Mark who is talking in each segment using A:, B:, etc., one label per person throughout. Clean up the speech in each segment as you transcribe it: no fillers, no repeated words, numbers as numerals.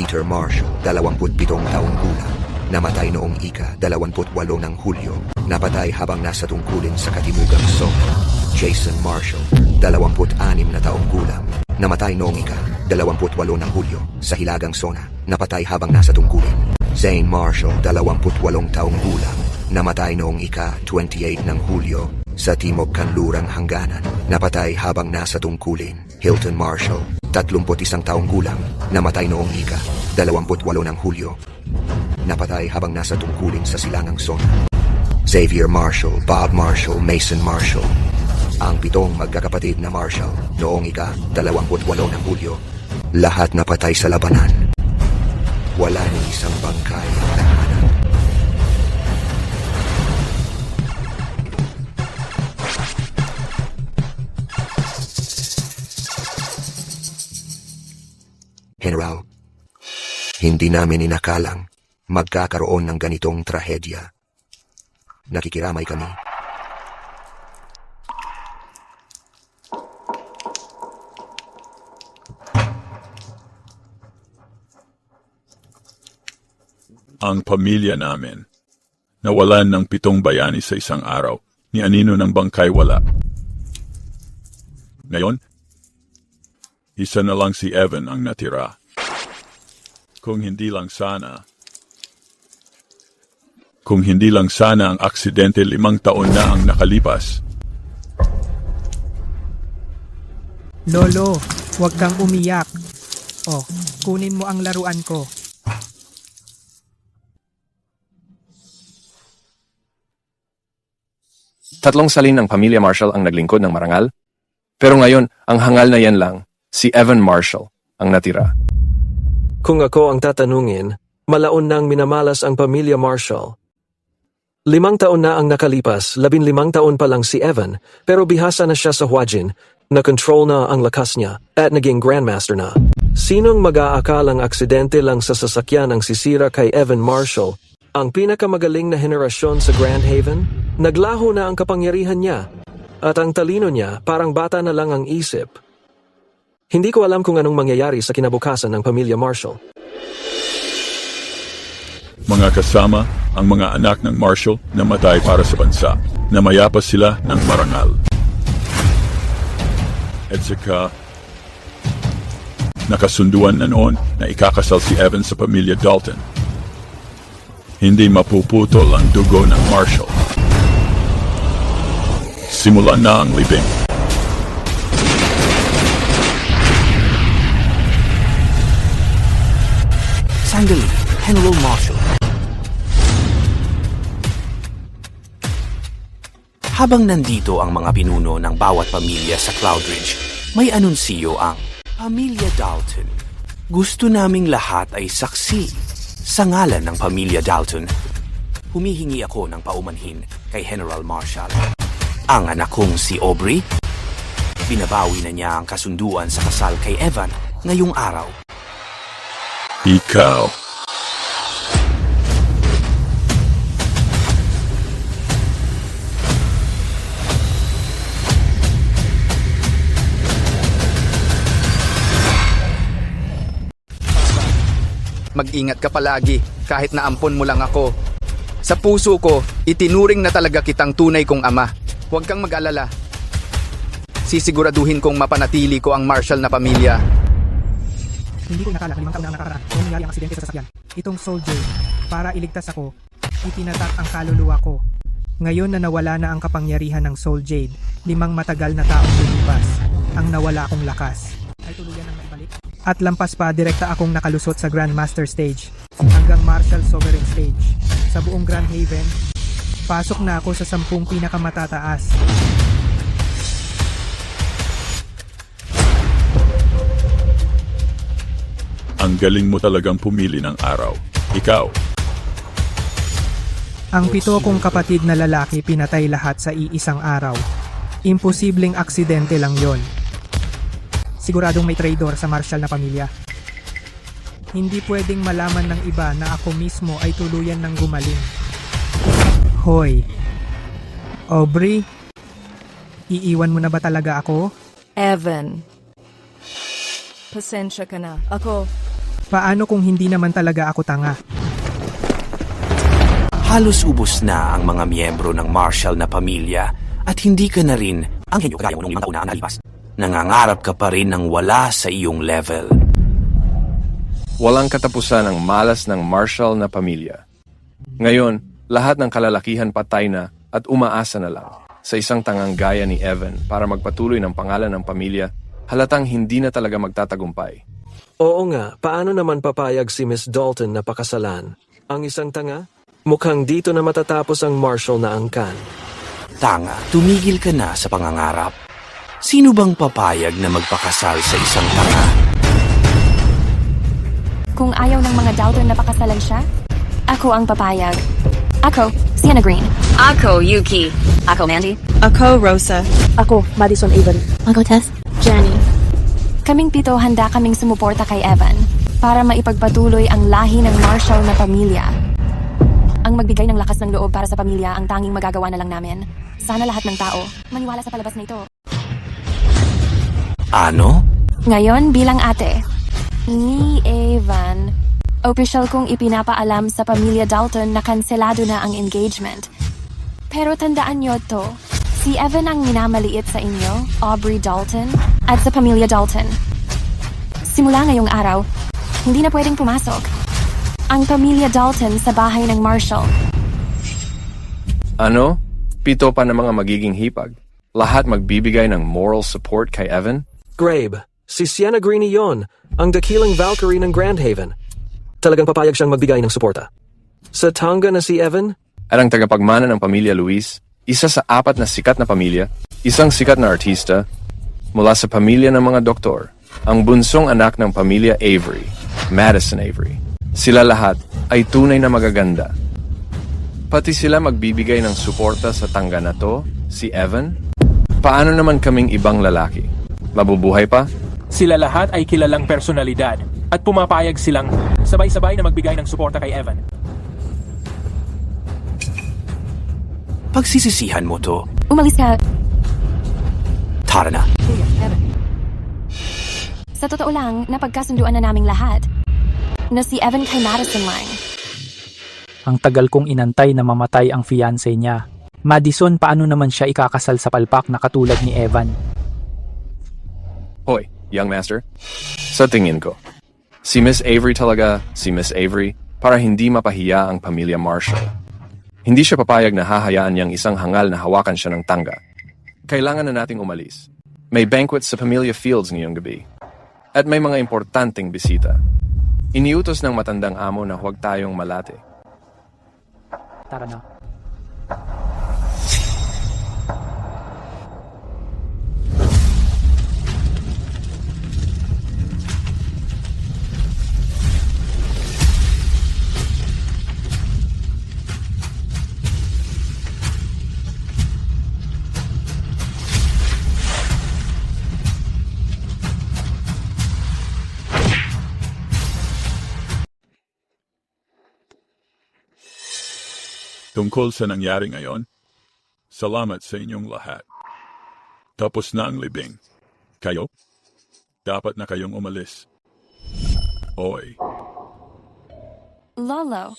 A: Peter Marshall, 27 taong gulang. Namatay noong ika-28 ng Hulyo. Napatay habang nasa tungkulin sa katimugang Sona. Jason Marshall, 26 na taong gulang. Namatay noong ika-28 ng Hulyo sa Hilagang Sona. Napatay habang nasa tungkulin. Zane Marshall, 28 taong gulang. Namatay noong ika-28 ng Hulyo sa Timog Kanlurang Hangganan. Napatay habang nasa tungkulin. Hilton Marshall, 31 taong gulang. Namatay noong ika-28 ng Hulyo. Napatay habang nasa tungkulin sa Silangang Sona. Xavier Marshall, Bob Marshall, Mason Marshall. Ang 7 magkakapatid na Marshall noong ika-28 ng Hulyo. Lahat napatay sa labanan. Wala ni isang bangkay ang tahanan. General, hindi namin inakalang magkakaroon ng ganitong trahedya. Nakikiramay kami.
B: Ang pamilya namin nawalan ng 7 bayani sa isang araw. Ni anino ng bangkay wala. Ngayon, isa na lang si Evan ang natira. Kung hindi lang sana ang aksidente 5 taon na ang nakalipas.
C: Lolo, huwag kang umiyak. Oh, kunin mo ang laruan ko.
D: Tatlong salin ng pamilya Marshall ang naglingkod ng marangal. Pero ngayon, ang hangal na yan lang, si Evan Marshall ang natira.
E: Kung ako ang tatanungin, malaon nang minamalas ang pamilya Marshall. 5 taon na ang nakalipas, 15 taon pa lang si Evan, pero bihasa na siya sa Huajin, na-control na ang lakas niya, at naging Grandmaster na. Sinong mag-aakalang aksidente lang sa sasakyan ang sisira kay Evan Marshall? Ang pinakamagaling na henerasyon sa Grand Haven? Naglaho na ang kapangyarihan niya, at ang talino niya parang bata na lang ang isip. Hindi ko alam kung anong mangyayari sa kinabukasan ng pamilya Marshall.
B: Mga kasama, ang mga anak ng Marshall namatay para sa bansa. Namayapas sila ng marangal. At saka, nakasunduan na noon na ikakasal si Evan sa pamilya Dalton. Hindi mapuputol ang dugo ng Marshall. Simulan na ang libing.
F: Sandali, General Marshall. Habang nandito ang mga pinuno ng bawat pamilya sa Cloudridge, may anunsiyo ang Pamilya Dalton. Gusto naming lahat ay saksi. Sa ngalan ng Pamilya Dalton, humihingi ako ng paumanhin kay General Marshall. Ang anak kong si Aubrey, binabawi na niya ang kasunduan sa kasal kay Evan ngayong araw.
B: Ikaw.
G: Mag-ingat ka palagi kahit naampon mo lang ako. Sa puso ko, itinuring na talaga kitang tunay kong ama. Huwag kang mag-alala. Sisiguraduhin kong mapanatili ko ang Marshall na pamilya.
C: Hindi ko inakala 5 taon na ang nakaraan kung nangyari ang aksidente sa sasakyan. Itong soldier, para iligtas ako, itinatak ang kaluluwa ko. Ngayon na nawala na ang kapangyarihan ng Soul Jade, 5 matagal na taong lumipas. Ang nawala akong lakas ay tuluyan ng maibalik. At lampas pa, direkta akong nakalusot sa Grandmaster Stage hanggang Marshall Sovereign Stage. Sa buong Grand Haven, pasok na ako sa 10 pinakamatataas.
B: Ang galing mo talagang pumili ng araw. Ikaw.
C: Ang 7 kong kapatid na lalaki pinatay lahat sa iisang araw. Imposibleng aksidente lang yon. Siguradong may traitor sa Marshall na pamilya. Hindi pwedeng malaman ng iba na ako mismo ay tuluyan ng gumaling. Hoy, Aubrey, iiwan mo na ba talaga ako?
H: Evan, pasensya ka na. Ako,
C: Paano kung hindi naman talaga ako tanga?
F: Halos ubos na ang mga miyembro ng Marshall na pamilya at hindi ka na rin ang henyo kagaya mo nung 5 taon na ang nalipas. Nangangarap ka pa rin ng wala sa iyong level.
D: Walang katapusan ang malas ng Marshall na pamilya. Ngayon, lahat ng kalalakihan patay na at umaasa na lang sa isang tangang gaya ni Evan para magpatuloy ng pangalan ng pamilya, halatang hindi na talaga magtatagumpay.
E: Oo nga, paano naman papayag si Miss Dalton na pakasalan? Ang isang tanga? Mukhang dito na matatapos ang Marshall na angkan.
F: Tanga, tumigil ka na sa pangangarap. Sino bang papayag na magpakasal sa isang tanga?
H: Kung ayaw ng mga Dalton na pakasalan siya, ako ang papayag. Ako, Sienna Green.
I: Ako, Yuki. Ako, Mandy.
J: Ako, Rosa.
K: Ako, Madison Avery.
H: Ako, Tess.
J: Jenny.
H: Kaming 7 handa kaming sumuporta kay Evan para maipagpatuloy ang lahi ng Marshall na pamilya. Ang magbigay ng lakas ng loob para sa pamilya ang tanging magagawa na lang namin. Sana lahat ng tao maniwala sa palabas na ito.
F: Ano?
H: Ngayon bilang ate ni Evan, opisyal kong ipinapaalam sa pamilya Dalton na kanselado na ang engagement. Pero tandaan niyo to, si Evan ang minamaliit sa inyo, Aubrey Dalton, at sa pamilya Dalton. Simula ngayong araw, hindi na pwedeng pumasok ang pamilya Dalton sa bahay ng Marshall.
D: Ano? 7 pa na mga magiging hipag. Lahat magbibigay ng moral support kay Evan?
E: Grabe, si Sienna Green iyon, ang dakilang Valkyrie ng Grand Haven. Talagang papayag siyang magbigay ng suporta. Sa tangga na si Evan?
D: At ang tagapagmana ng pamilya Luis, isa sa 4 na sikat na pamilya, isang sikat na artista, mula sa pamilya ng mga doktor, ang bunsong anak ng pamilya Avery, Madison Avery. Sila lahat ay tunay na magaganda. Pati sila magbibigay ng suporta sa tangga na to, si Evan. Paano naman kaming ibang lalaki? Mabubuhay pa?
L: Sila lahat ay kilalang personalidad at pumapayag silang sabay-sabay na magbigay ng suporta kay Evan.
F: Pagsisisihan mo to.
H: Umalis ka.
F: Tara na.
H: Sa totoo lang, napagkasunduan na naming lahat na si Evan kay Madison lang.
M: Ang tagal kong inantay na mamatay ang fiancé niya. Madison, paano naman siya ikakasal sa palpak na katulad ni Evan?
D: Hoy, young master. Sa tingin ko, si Miss Avery talaga, si Miss Avery, para hindi mapahiya ang pamilya Marshall. Hindi siya papayag na hahayaan niyang isang hangal na hawakan siya ng tangga. Kailangan na nating umalis. May banquet sa Pamilya Fields ngayong gabi. At may mga importanteng bisita. Iniutos ng matandang amo na huwag tayong malate.
M: Tara na.
B: Tungkol sa nangyari ngayon, salamat sa inyong lahat. Tapos na ang libing. Kayo? Dapat na kayong umalis. Oy.
H: Lolo,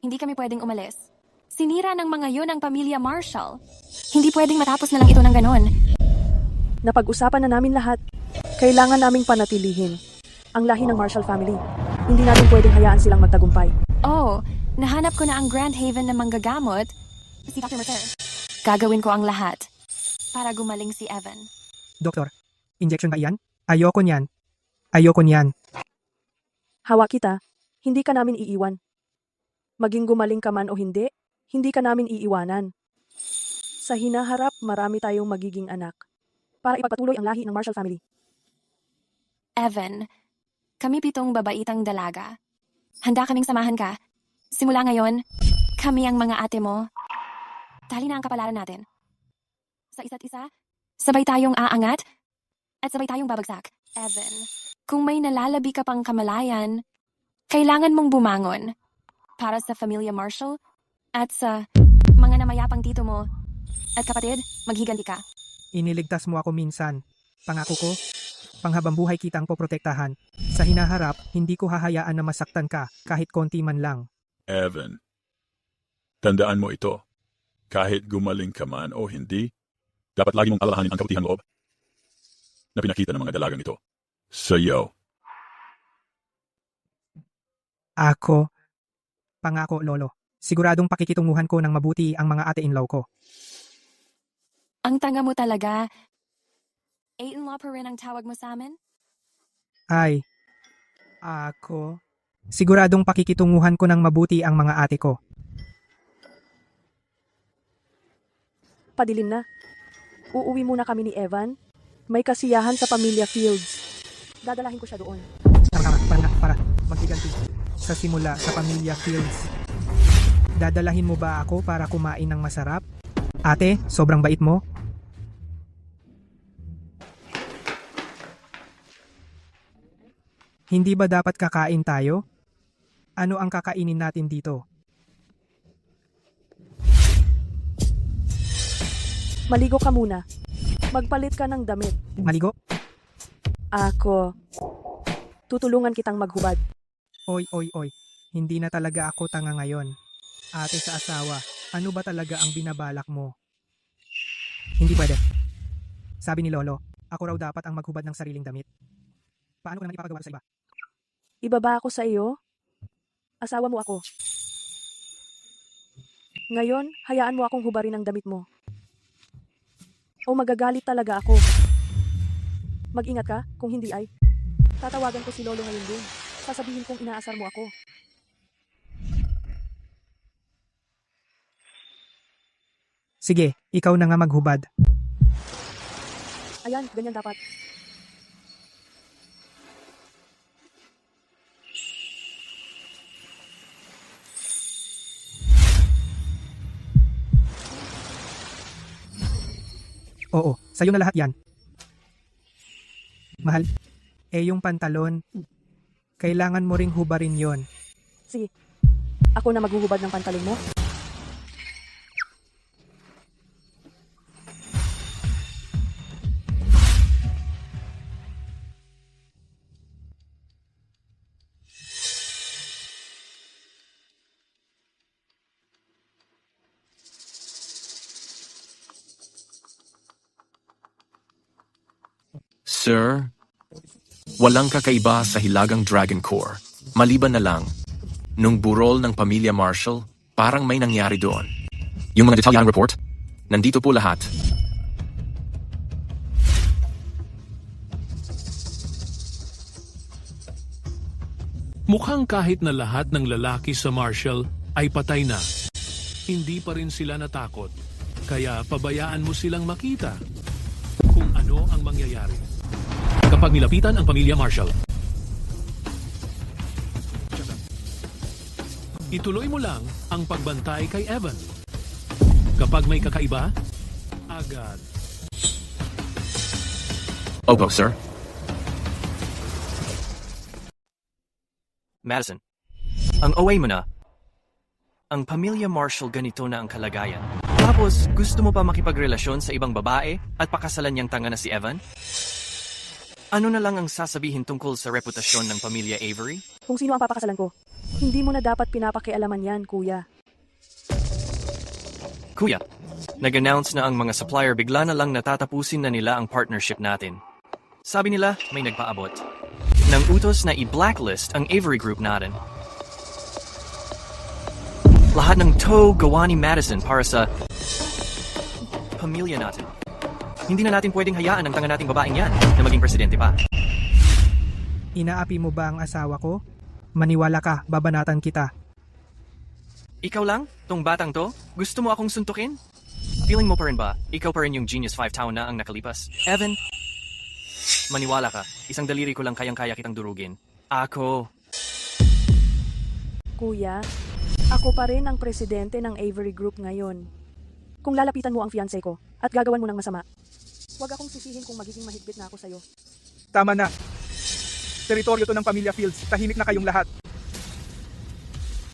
H: hindi kami pwedeng umalis. Sinira ng mga yun ang pamilya Marshall. Hindi pwedeng matapos na lang ito ng ganon.
K: Napag-usapan na namin lahat. Kailangan naming panatilihin ang lahi ng Marshall family. Hindi natin pwedeng hayaan silang magtagumpay.
H: Oh, nahanap ko na ang Grand Haven na manggagamot, si Dr. Mercer. Gagawin ko ang lahat para gumaling si Evan.
C: Doktor, injection ba iyan? Ayoko niyan. Ayoko niyan.
K: Hawa kita, hindi ka namin iiwan. Maging gumaling ka man o hindi, hindi ka namin iiwanan. Sa hinaharap, marami tayong magiging anak para ipagpatuloy ang lahi ng Marshall family.
H: Evan, kami 7 babaitang dalaga. Handa kaming samahan ka. Simula ngayon, kami ang mga ate mo. Tali na ang kapalaran natin. Sa isa't isa, sabay tayong aangat at sabay tayong babagsak. Evan, kung may nalalabi ka pang kamalayan, kailangan mong bumangon para sa pamilya Marshall at sa mga namayapang tito mo. At kapatid, maghiganti ka.
C: Iniligtas mo ako minsan. Pangako ko, Panghabambuhay kitang poprotektahan. Sa hinaharap, hindi ko hahayaan na masaktan ka, kahit konti man lang.
B: Evan, tandaan mo ito. Kahit gumaling ka man o hindi, dapat lagi mong alalahanin ang kabutihang loob na pinakita ng mga dalagang ito. Sa'yo.
C: Ako, pangako lolo, siguradong pakikitunguhan ko ng mabuti ang mga ate-in-law ko.
H: Ang tanga mo talaga. 8-in-law pa rin ang tawag mo sa amin?
C: Ay, ako, siguradong pakikitunguhan ko ng mabuti ang mga ate ko.
K: Padilim na. Uuwi muna kami ni Evan. May kasiyahan sa Pamilya Fields. Dadalahin ko siya doon.
C: Para maghiganti. Sa simula sa Pamilya Fields. Dadalahin mo ba ako para kumain ng masarap? Ate, sobrang bait mo. Hindi ba dapat kakain tayo? Ano ang kakainin natin dito?
K: Maligo ka muna. Magpalit ka ng damit.
C: Maligo?
K: Ako. Tutulungan kitang maghubad.
C: Oy. Hindi na talaga ako tanga ngayon. Ate sa asawa, ano ba talaga ang binabalak mo? Hindi pwede. Sabi ni Lolo, ako raw dapat ang maghubad ng sariling damit. Paano ko naman ipapagawa sa iba?
K: Ibaba ako sa iyo? Asawa mo ako. Ngayon, hayaan mo akong hubarin ang damit mo. O magagalit talaga ako. Mag-ingat ka, kung hindi ay. Tatawagan ko si Lolo ngayon din. Sasabihin kong inaasar mo ako.
C: Sige, ikaw na nga maghubad.
K: Ayan, ganyan dapat.
C: Oo, sa'yo na lahat yan. Mahal, yung pantalon, kailangan mo ring hubarin yon.
K: Sige, ako na maghuhubad ng pantalon mo.
E: Sir, walang kakaiba sa Hilagang Dragon Core. Maliban na lang, nung burol ng pamilya Marshall, parang may nangyari doon. Yung mga detalyadong report, nandito po lahat.
J: Mukhang kahit na lahat ng lalaki sa Marshall ay patay na, hindi pa rin sila natakot. Kaya pabayaan mo silang makita kung ano ang mangyayari kapag nilapitan ang pamilya Marshall. Ituloy mo lang ang pagbantay kay Evan. Kapag may kakaiba, agad.
E: Opo, sir. Madison, ang away mo na. Ang pamilya Marshall ganito na ang kalagayan. Tapos, gusto mo pa makipagrelasyon sa ibang babae at pakasalan niyang tanga na si Evan? Ano na lang ang sasabihin tungkol sa reputasyon ng pamilya Avery?
K: Kung sino ang papakasalan ko. Hindi mo na dapat pinapakialaman yan, kuya.
E: Kuya, nag-announce na ang mga supplier bigla na lang natatapusin na nila ang partnership natin. Sabi nila, may nagpaabot. Nang utos na i-blacklist ang Avery Group natin. Lahat ng tow gawa ni Madison para sa pamilya natin. Hindi na natin pwedeng hayaan ang tanga nating babaeng yan na maging presidente pa.
C: Inaapi mo ba ang asawa ko? Maniwala ka, babanatan kita.
E: Ikaw lang? Tong batang to? Gusto mo akong suntukin? Feeling mo pa rin ba? Ikaw pa rin yung Genius 5 taon na ang nakalipas? Evan, maniwala ka. Isang daliri ko lang kayang-kaya kitang durugin. Ako.
K: Kuya, ako pa rin ang presidente ng Avery Group ngayon. Kung lalapitan mo ang fiancé ko at gagawan mo ng masama, huwag akong sisihin kung magiging mahigpit na ako sa'yo.
C: Tama na. Teritoryo to ng pamilya Fields. Tahimik na kayong lahat.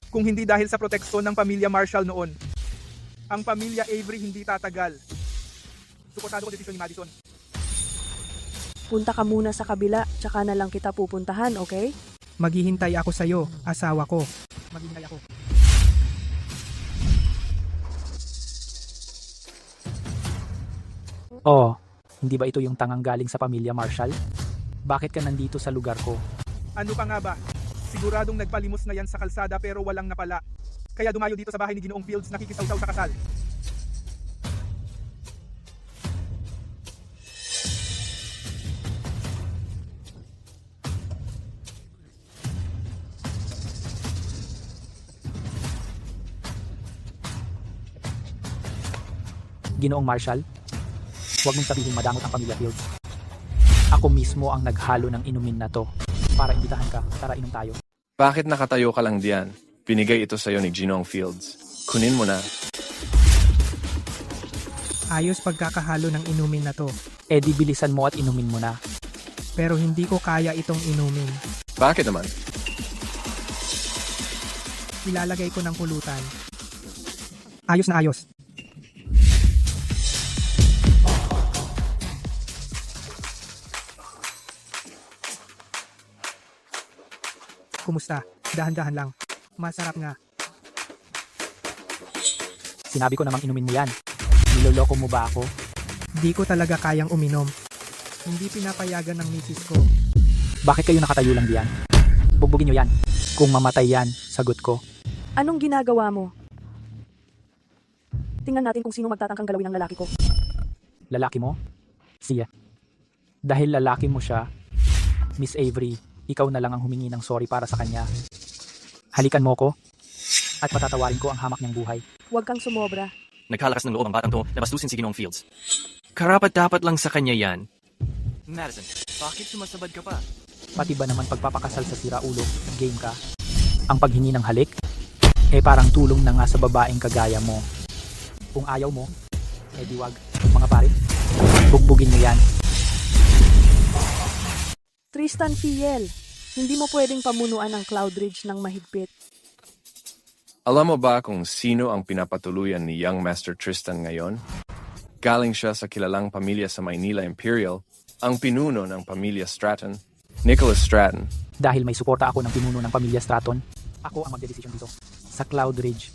C: Kung hindi dahil sa proteksyon ng pamilya Marshall noon, ang pamilya Avery hindi tatagal. Suportado ko desisyon ni Madison.
K: Punta ka muna sa kabila, tsaka na lang kita pupuntahan, okay?
C: Maghihintay ako sa'yo, asawa ko. Maghihintay ako.
M: Oh, hindi ba ito yung tangang galing sa pamilya Marshall? Bakit ka nandito sa lugar ko?
C: Ano pa nga ba? Siguradong nagpalimos na yan sa kalsada pero walang napala. Kaya dumayo dito sa bahay ni Ginoong Fields nakikisawsaw sa kasal.
M: Ginoong Marshall, huwag mong sabihin madamot ang pamilya Fields. Ako mismo ang naghalo ng inumin na to. Para imbitahan ka, tara inom tayo.
D: Bakit nakatayo ka lang diyan? Binigay ito sa'yo ni Ginoong Fields. Kunin mo na.
C: Ayos pagkakahalo ng inumin na to.
M: Eh di bilisan mo at inumin mo na.
C: Pero hindi ko kaya itong inumin.
D: Bakit naman?
C: Ilalagay ko ng pulutan. Ayos na ayos. Kumusta? Dahan-dahan lang. Masarap nga.
M: Sinabi ko namang inumin mo yan. Niloloko mo ba ako?
C: Di ko talaga kayang uminom. Hindi pinapayagan ng misis ko.
M: Bakit kayo nakatayo lang diyan? Bugbugin nyo yan. Kung mamatay yan, sagot ko.
K: Anong ginagawa mo? Tingnan natin kung sino magtatangkang galawin ng lalaki ko.
M: Lalaki mo? Siya. Dahil lalaki mo siya, Miss Avery, ikaw na lang ang humingi ng sorry para sa kanya. Halikan mo ko at patatawarin ko ang hamak niyang buhay.
K: Huwag kang sumobra.
N: Nagkalakas ng loob ang batang to na bastusin si Ginoong Fields. Karapat-dapat lang sa kanya yan. Madison, bakit sumasabad ka pa?
M: Pati ba naman pagpapakasal sa siraulo, game ka? Ang paghingi ng halik? Eh parang tulong na nga sa babaeng kagaya mo. Kung ayaw mo, eh di wag. Mga pare, bugbugin niyo yan.
K: Tristan Fiel, hindi mo pwedeng pamunuan ang Cloudridge ng mahigpit.
D: Alam mo ba kung sino ang pinapatuluyan ni Young Master Tristan ngayon? Galing siya sa kilalang pamilya sa Maynila Imperial, ang pinuno ng pamilya Stratton, Nicholas Stratton.
M: Dahil may suporta ako ng pinuno ng pamilya Stratton, ako ang magdedesisyon dito. Sa Cloudridge.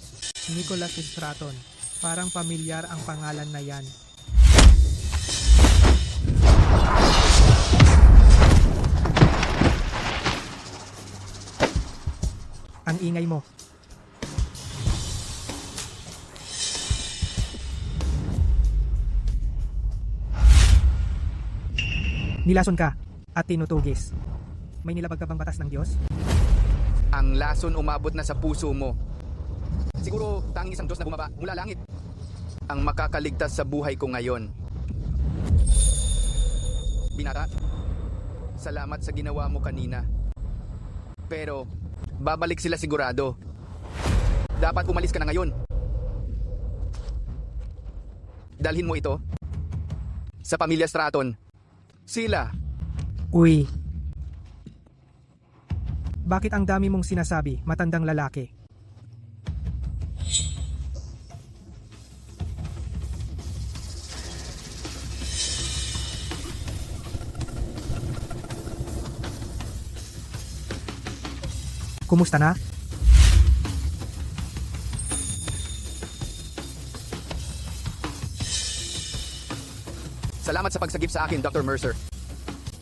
C: Nicholas Stratton. Parang pamilyar ang pangalan na yan. Ang ingay mo. Nilason ka at tinutugis. May nilabag ka bang batas ng Diyos?
G: Ang lason umabot na sa puso mo. Siguro tanging isang Diyos na bumaba mula langit ang makakaligtas sa buhay ko ngayon. Binata, salamat sa ginawa mo kanina. Pero babalik sila sigurado. Dapat umalis ka na ngayon. Dalhin mo ito sa pamilya Stratton. Sila.
C: Uy. Bakit ang dami mong sinasabi, matandang lalaki? Kumusta na?
G: Salamat sa pagsagip sa akin, Dr. Mercer.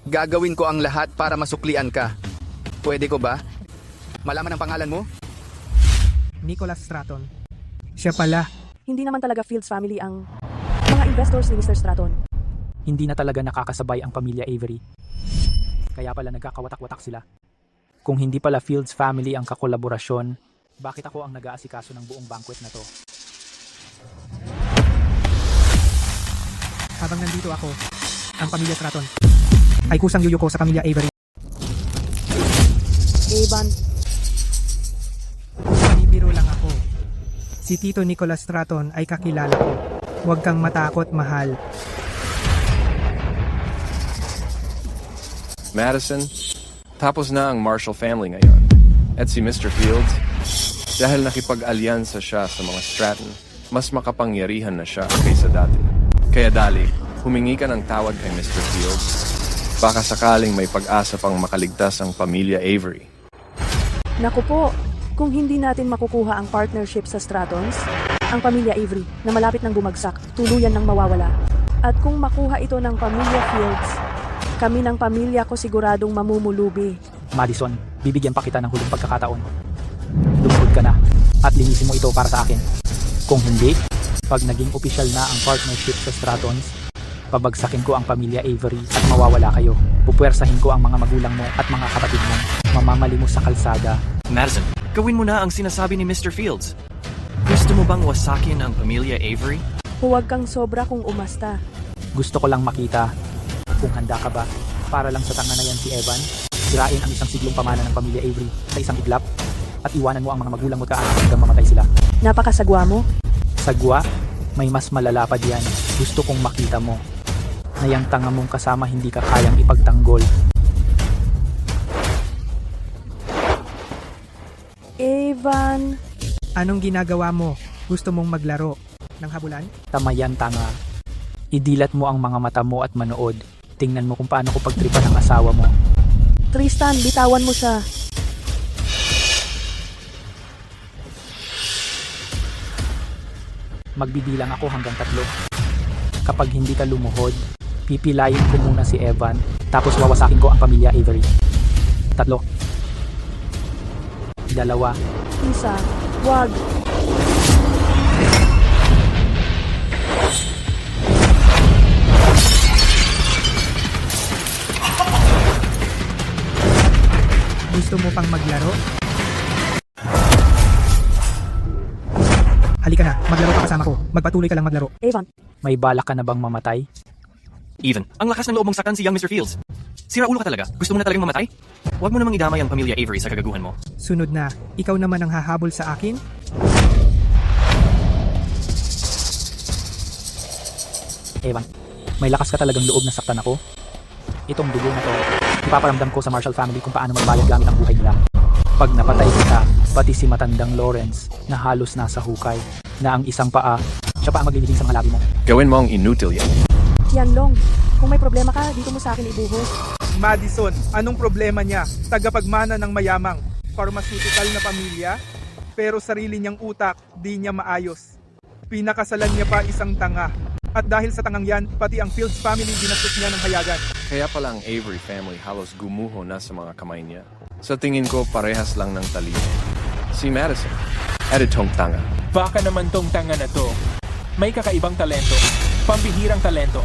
G: Gagawin ko ang lahat para masuklian ka. Pwede ko ba? Malaman ang pangalan mo?
C: Nicholas Stratton. Siya pala.
K: Hindi naman talaga Fields family ang mga investors ni Mr. Stratton.
M: Hindi na talaga nakakasabay ang pamilya Avery. Kaya pala nagkakawatak-watak sila. Kung hindi pala Fields family ang kakolaborasyon, bakit ako ang nag-aasikaso ng buong banquet na to?
C: Habang nandito ako, ang pamilya Stratton ay kusang yuyuko sa pamilya Avery.
K: Evan.
C: Binibiro lang ako. Si Tito Nicholas Stratton ay kakilala ko. Huwag kang matakot, mahal.
D: Madison, tapos na ang Marshall family ngayon. At si Mr. Fields, dahil nakipag-alyansa siya sa mga Stratton, mas makapangyarihan na siya kaysa dati. Kaya dali, humingi ka ng tawad kay Mr. Fields Baka sakaling may pag-asa pang makaligtas ang pamilya Avery.
K: Naku po, kung hindi natin makukuha ang partnership sa Stratons, ang pamilya Avery na malapit nang bumagsak, tuluyan nang mawawala. At kung makuha ito ng pamilya Fields, kami ng pamilya ko siguradong mamumulubi.
M: Madison, bibigyan pa kita ng huling pagkakataon. Lumuhod ka na at linisin mo ito para sa akin. Kung hindi, pag naging opisyal na ang partnership sa Stratons, babagsakin ko ang pamilya Avery at mawawala kayo. Pupwersahin ko ang mga magulang mo at mga kapatid mo. Mamamali mo sa kalsada.
N: Madison, gawin mo na ang sinasabi ni Mr. Fields. Gusto mo bang wasakin ang pamilya Avery?
K: Huwag kang sobra kung umasta.
M: Gusto ko lang makita kung handa ka ba para lang sa tanga na yan si Evan. Sirain ang isang siglong pamana ng pamilya Avery sa isang iglap at iwanan mo ang mga magulang mo at kaanak hanggang mamatay sila.
K: Napakasagwa mo.
M: Sagwa? May mas malala pa diyan. Gusto kong makita mo na yung tanga mong kasama hindi ka kayang ipagtanggol.
K: Evan,
C: Anong ginagawa mo? Gusto mong maglaro ng habulan?
M: Tamayan tanga. Idilat mo ang mga mata mo at manood. Tingnan mo kung paano ko pagtripan ang asawa mo.
K: Tristan, bitawan mo siya.
M: Magbibilang ako hanggang 3. Kapag hindi ka lumuhod, pipilayin ko muna si Evan, tapos wawasakin ko ang pamilya Avery. 3. 2. 1.
K: Wag.
C: Gusto mo pang maglaro? Halika na, maglaro ka kasama ko. Magpatuloy ka lang maglaro.
K: Evan,
M: May balak ka na bang mamatay?
N: Even, ang lakas ng loob mong saktan si young Mr. Fields. Sira ulo ka talaga. Gusto mo na talagang mamatay? Huwag mo namang idamay ang pamilya Avery sa kagaguhan mo.
C: Sunod na, ikaw naman ang hahabol sa akin?
M: Evan, may lakas ka talagang loob na saktan ako? Itong dugo na to, ipaparamdam ko sa Marshall family kung paano magbayad gamit ang buhay nila. Pag napatay kita, pati si matandang Lawrence na halos nasa hukay, na ang isang paa, siya pa ang maglilibing sa mga labi mo.
D: Gawin mo ang inutil yan.
K: Tianlong, kung may problema ka, dito mo sa akin ibuhos.
O: Madison, anong problema niya? Tagapagmana ng mayamang, pharmaceutical na pamilya, pero sarili niyang utak, di niya maayos. Pinakasalan niya pa isang tanga. At dahil sa tangang yan, pati ang Fields family ginastos niya ng hayagan.
D: Kaya pala ang Avery family halos gumuho na sa mga kamay niya. Sa tingin ko, parehas lang ng talino. Si Madison, editong tanga.
L: Baka naman tong tanga na to. May kakaibang talento. Pambihirang talento.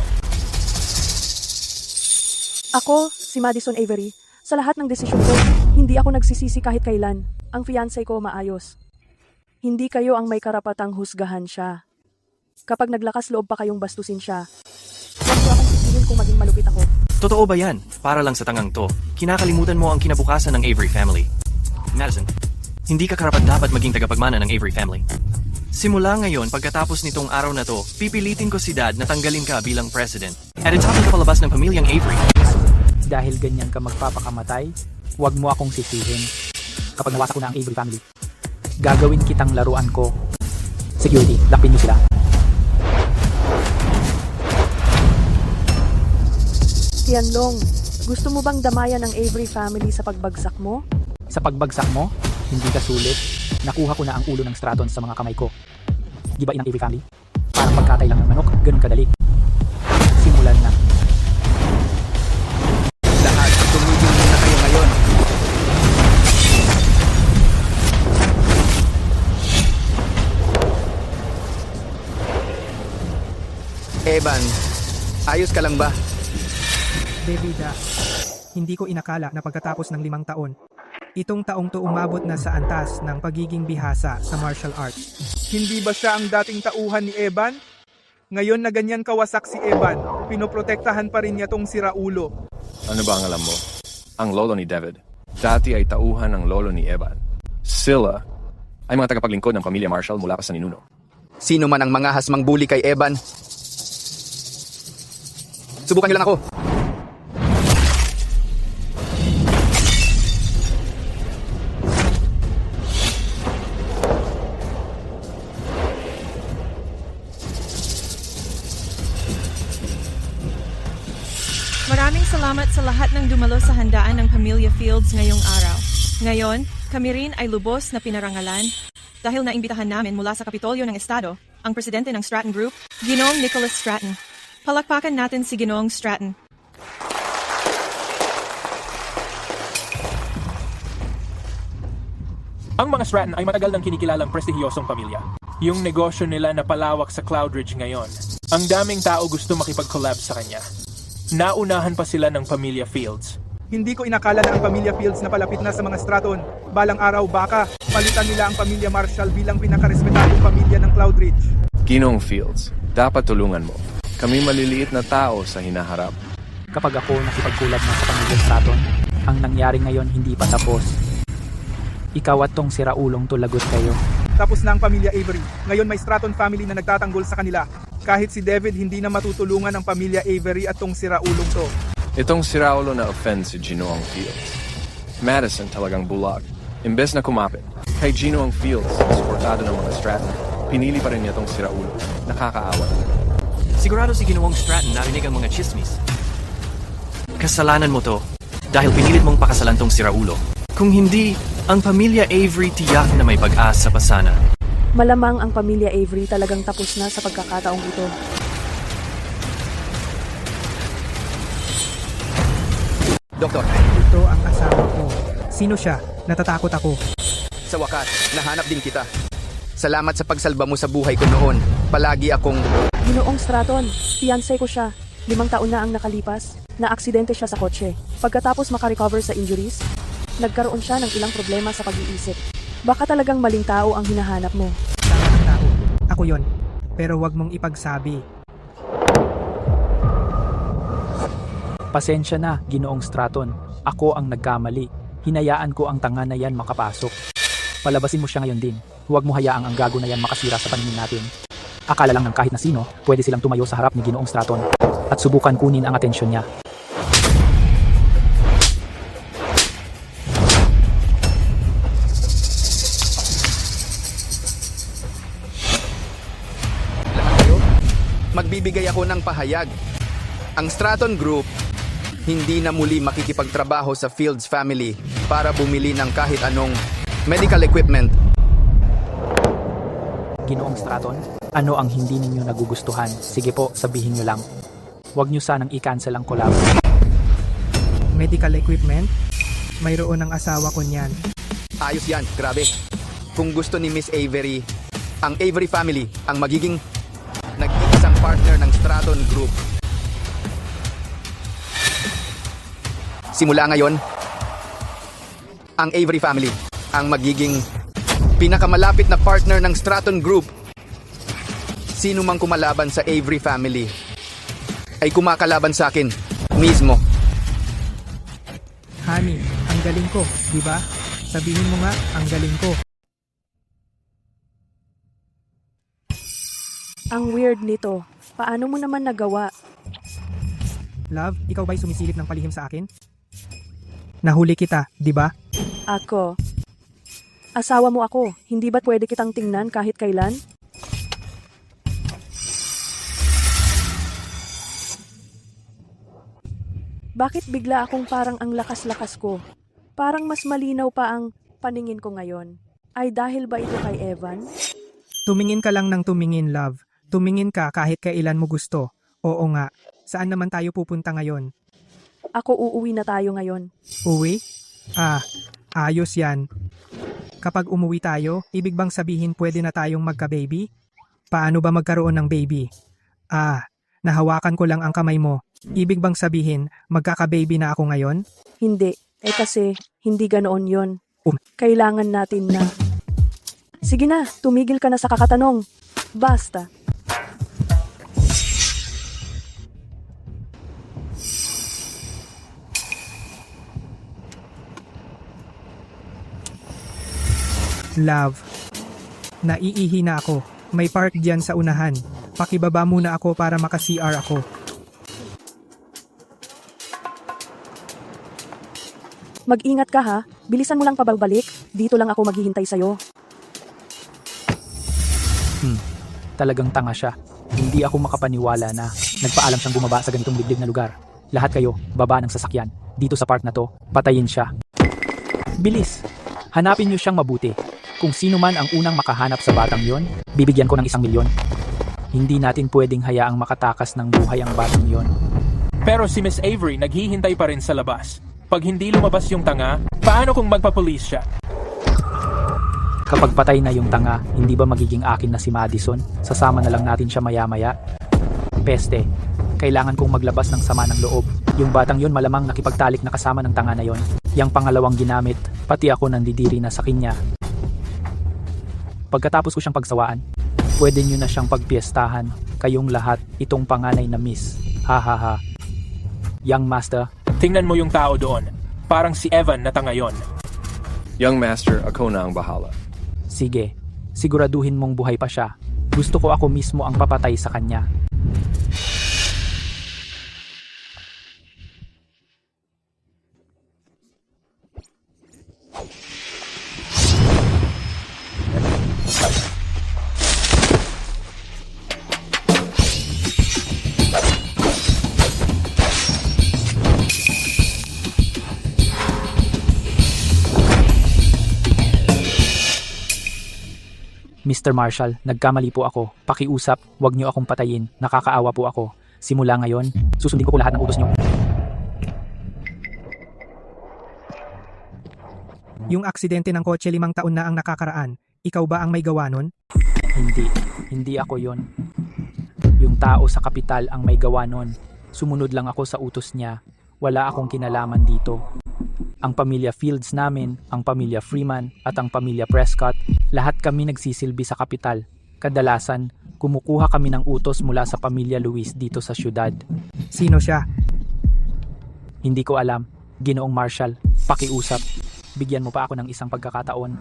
K: Ako, si Madison Avery, sa lahat ng desisyon ko, hindi ako nagsisisi kahit kailan. Ang fiancé ko maayos. Hindi kayo ang may karapatang husgahan siya. Kapag naglakas loob pa kayong bastusin siya, huwag ko akong sisihin kung maging malupit ako.
N: Totoo ba yan? Para lang sa tangang to, kinakalimutan mo ang kinabukasan ng Avery family. Madison, hindi ka karapat-dapat maging tagapagmana ng Avery family. Simula ngayon, pagkatapos nitong araw na to, pipilitin ko si Dad na tanggalin ka bilang president. At itapon ka palabas ng pamilyang Avery.
M: Dahil ganyan ka magpapakamatay, huwag mo akong sisihin. Kapag nawasak ko na ang Avery family, gagawin kitang laruan ko. Security, lakpin niyo sila.
K: Tianlong, gusto mo bang damayan ang Avery family sa pagbagsak mo?
M: Sa pagbagsak mo, hindi ka sulit. Nakuha ko na ang ulo ng Stratons sa mga kamay ko. Gibain ang Avery family. Parang pagkatay lang ng manok, ganun kadali. Simulan na.
G: Lahat, tumigil na kayo ngayon. Evan, ayos ka lang ba?
C: Bebida, hindi ko inakala na pagkatapos ng 5 taon, itong taong to umabot na sa antas ng pagiging bihasa sa martial arts.
O: Hindi ba siya ang dating tauhan ni Evan? Ngayon na ganyan kawasak si Evan, pinoprotektahan pa rin niya tong siraulo.
D: Ano ba ang alam mo? Ang lolo ni David, dati ay tauhan ng lolo ni Evan. Sila ay mga tagapaglingkod ng pamilya Marshall mula pa sa ninuno.
G: Sino man ang mga hasmang bully kay Evan, subukan niyo lang ako.
P: Maraming salamat Salamat sa lahat ng dumalo sa handaan ng Pamilya Fields ngayong araw. Ngayon, kami rin ay lubos na pinarangalan dahil naimbitahan namin mula sa Kapitolyo ng Estado ang presidente ng Stratton Group, Ginoong Nicholas Stratton. Palakpakan natin si Ginoong Stratton.
L: Ang mga Stratton ay matagal nang kinikilalang prestihiyosong pamilya. Yung negosyo nila na palawak sa Cloudridge ngayon. Ang daming tao gusto makipag-collab sa kanya. Naunahan pa sila ng Pamilya Fields.
O: Hindi ko inakala na ang Pamilya Fields na palapit na sa mga Stratton. Balang araw baka palitan nila ang Pamilya Marshall bilang pinakarespetadong pamilya ng Cloudridge.
D: Ginoong Fields, dapat tulungan mo. Kami maliliit na tao sa hinaharap.
M: Kapag ako nakipagkulab na sa Pamilya Stratton, ang nangyari ngayon hindi pa tapos. Ikaw at tong siraulong tulagot kayo.
O: Tapos na ang Pamilya Avery. Ngayon may Stratton family na nagtatanggol sa kanila. Kahit si David hindi na matutulungan ang Pamilya Avery at tong siraulong to.
D: Itong siraulo na offend si Ginoong Fields. Madison talagang bulag. Imbes na kumapit, kay Ginoong Fields, suportado ng mga Stratton, pinili pa rin niya tong siraulo. Nakakaawa.
N: Sigurado si Ginoong Stratton narinig ang mga chismis. Kasalanan mo to dahil pinilit mong pakasalan tong siraulo. Kung hindi, ang Pamilya Avery tiyak na may pag-asa pa sana.
K: Malamang ang Pamilya Avery talagang tapos na sa pagkakataong ito.
G: Doktor,
C: Ito ang asawa ko. Sino siya? Natatakot ako.
G: sa wakas, nahanap din kita. Salamat sa pagsalba mo sa buhay ko noon. Palagi akong...
K: Ginoong Stratton, fiancé ko siya. 5 taon na ang nakalipas. Na-aksidente siya sa kotse. Pagkatapos makarecover sa injuries, nagkaroon siya ng ilang problema sa pag-iisip. Baka talagang maling tao ang hinahanap mo.
C: Tama ang tao. Ako yon. Pero wag mong ipagsabi.
M: Pasensya na, Ginoong Stratton. Ako ang nagkamali. Hinayaan ko ang tanga na yan makapasok. Palabasin mo siya ngayon din. Huwag mo hayaang ang gago na yan makasira sa paningin natin. Akala lang ng kahit na sino, pwede silang tumayo sa harap ni Ginoong Stratton at subukan kunin ang atensyon niya.
G: Lahat kayo, magbibigay ako ng pahayag. Ang Stratton Group, hindi na muli makikipagtrabaho sa Fields family para bumili ng kahit anong medical equipment.
M: Ginoong Stratton, ano ang hindi ninyo nagugustuhan? Sige po, sabihin nyo lang. Huwag nyo sanang i-cancel ang collab.
C: Medical equipment? Mayroon ang asawa ko niyan.
G: Ayos yan, grabe. Kung gusto ni Miss Avery, ang Avery family ang magiging nag-iisang partner ng Stratton Group. Simula ngayon, ang Avery family ang magiging pinakamalapit na partner ng Stratton Group. Sino mang kumalaban sa Avery family ay kumakalaban sa akin mismo.
C: Honey, ang galing ko, di ba? Sabihin mo nga, ang galing ko.
K: Ang weird nito. Paano mo naman nagawa?
C: Love, ikaw ba'y sumisilip ng palihim sa akin? Nahuli kita, di ba?
K: Ako. Asawa mo ako. Hindi ba't pwede kitang tingnan kahit kailan? Bakit bigla akong parang ang lakas-lakas ko? Parang mas malinaw pa ang paningin ko ngayon. Ay dahil ba ito kay Evan?
C: Tumingin ka lang ng tumingin, love. Tumingin ka kahit kailan mo gusto. Oo nga. Saan naman tayo pupunta ngayon?
K: Ako uuwi na tayo ngayon.
C: Uwi? Ah, ayos yan. Kapag umuwi tayo, ibig bang sabihin pwede na tayong magka-baby? Paano ba magkaroon ng baby? Ah, nahawakan ko lang ang kamay mo. Ibig bang sabihin, magkaka-baby na ako ngayon?
K: Hindi. Kasi, hindi ganoon yon. Kailangan natin na. Sige na, tumigil ka na sa kakatanong. Basta.
C: Love. Naiihi na ako. May park diyan sa unahan. Pakibaba muna ako para maka-CR ako.
K: Mag-ingat ka ha. Bilisan mo lang pabalik. Dito lang ako maghihintay sa'yo.
M: Talagang tanga siya. Hindi ako makapaniwala na nagpaalam siyang bumaba sa ganitong liblib na lugar. Lahat kayo, baba ng sasakyan. Dito sa park na to, patayin siya. Bilis! Hanapin niyo siyang mabuti. Kung sino man ang unang makahanap sa batang yon, bibigyan ko ng 1 milyon. Hindi natin pwedeng hayaang makatakas ng buhay ang batang yon.
L: Pero si Miss Avery naghihintay pa rin sa labas. Pag hindi lumabas yung tanga, paano kung magpapulis siya?
M: Kapag patay na yung tanga, hindi ba magiging akin na si Madison? Sasama na lang natin siya maya-maya? Peste, kailangan kong maglabas ng sama ng loob. Yung batang yon malamang nakipagtalik na kasama ng tanga na yon. Yang pangalawang ginamit, pati ako nandidiri na sa kanya. Pagkatapos ko siyang pagsawaan, pwede nyo na siyang pagpiestahan. Kayong lahat, itong panganay na miss. Ha ha ha. Young Master.
L: Tingnan mo yung tao doon. Parang si Evan na tanga yon.
D: Young Master, ako na ang bahala.
M: Sige, siguraduhin mong buhay pa siya. Gusto ko ako mismo ang papatay sa kanya. Mr. Marshall, nagkamali po ako. Pakiusap, wag niyo akong patayin. Nakakaawa po ako. Simula ngayon, susundin ko lahat ng utos niyo.
C: Yung aksidente ng kotse 5 taon na ang nakakaraan, ikaw ba ang may gawa nun?
M: Hindi ako yon. Yung tao sa kapital ang may gawa nun. Sumunod lang ako sa utos niya. Wala akong kinalaman dito. Ang pamilya Fields namin, ang pamilya Freeman at ang pamilya Prescott, lahat kami nagsisilbi sa kapital. Kadalasan, kumukuha kami ng utos mula sa pamilya Luis dito sa syudad.
C: Sino siya?
M: Hindi ko alam. Ginoong Marshall, pakiusap. Bigyan mo pa ako ng isang pagkakataon.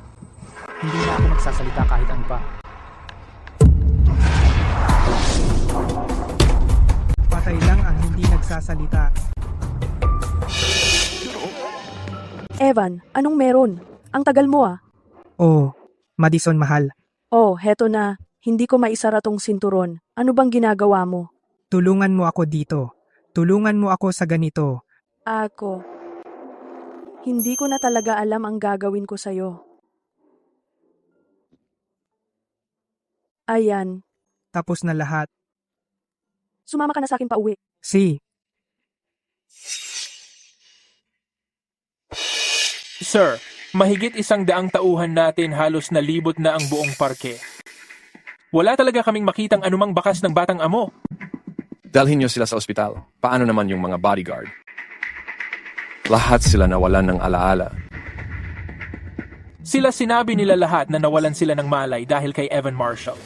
M: Hindi na ako magsasalita kahit ano pa.
C: Patay lang ang hindi nagsasalita.
K: Evan, anong meron? Ang tagal mo ah.
C: Oh, Madison mahal.
K: Oh, heto na. Hindi ko maisara tong sinturon. Ano bang ginagawa mo?
C: Tulungan mo ako dito. Tulungan mo ako sa ganito.
K: Ako. Hindi ko na talaga alam ang gagawin ko sa'yo. Ayan.
C: Tapos na lahat.
K: Sumama ka na sa akin pa uwi.
C: Si.
L: Sir, mahigit 100 tauhan natin halos nalibot na ang buong parke. Wala talaga kaming makitang anumang bakas ng batang amo.
D: Dalhin niyo sila sa ospital. Paano naman yung mga bodyguard? Lahat sila nawalan ng alaala.
L: Sila sinabi nila lahat na nawalan sila ng malay dahil kay Evan Marshall.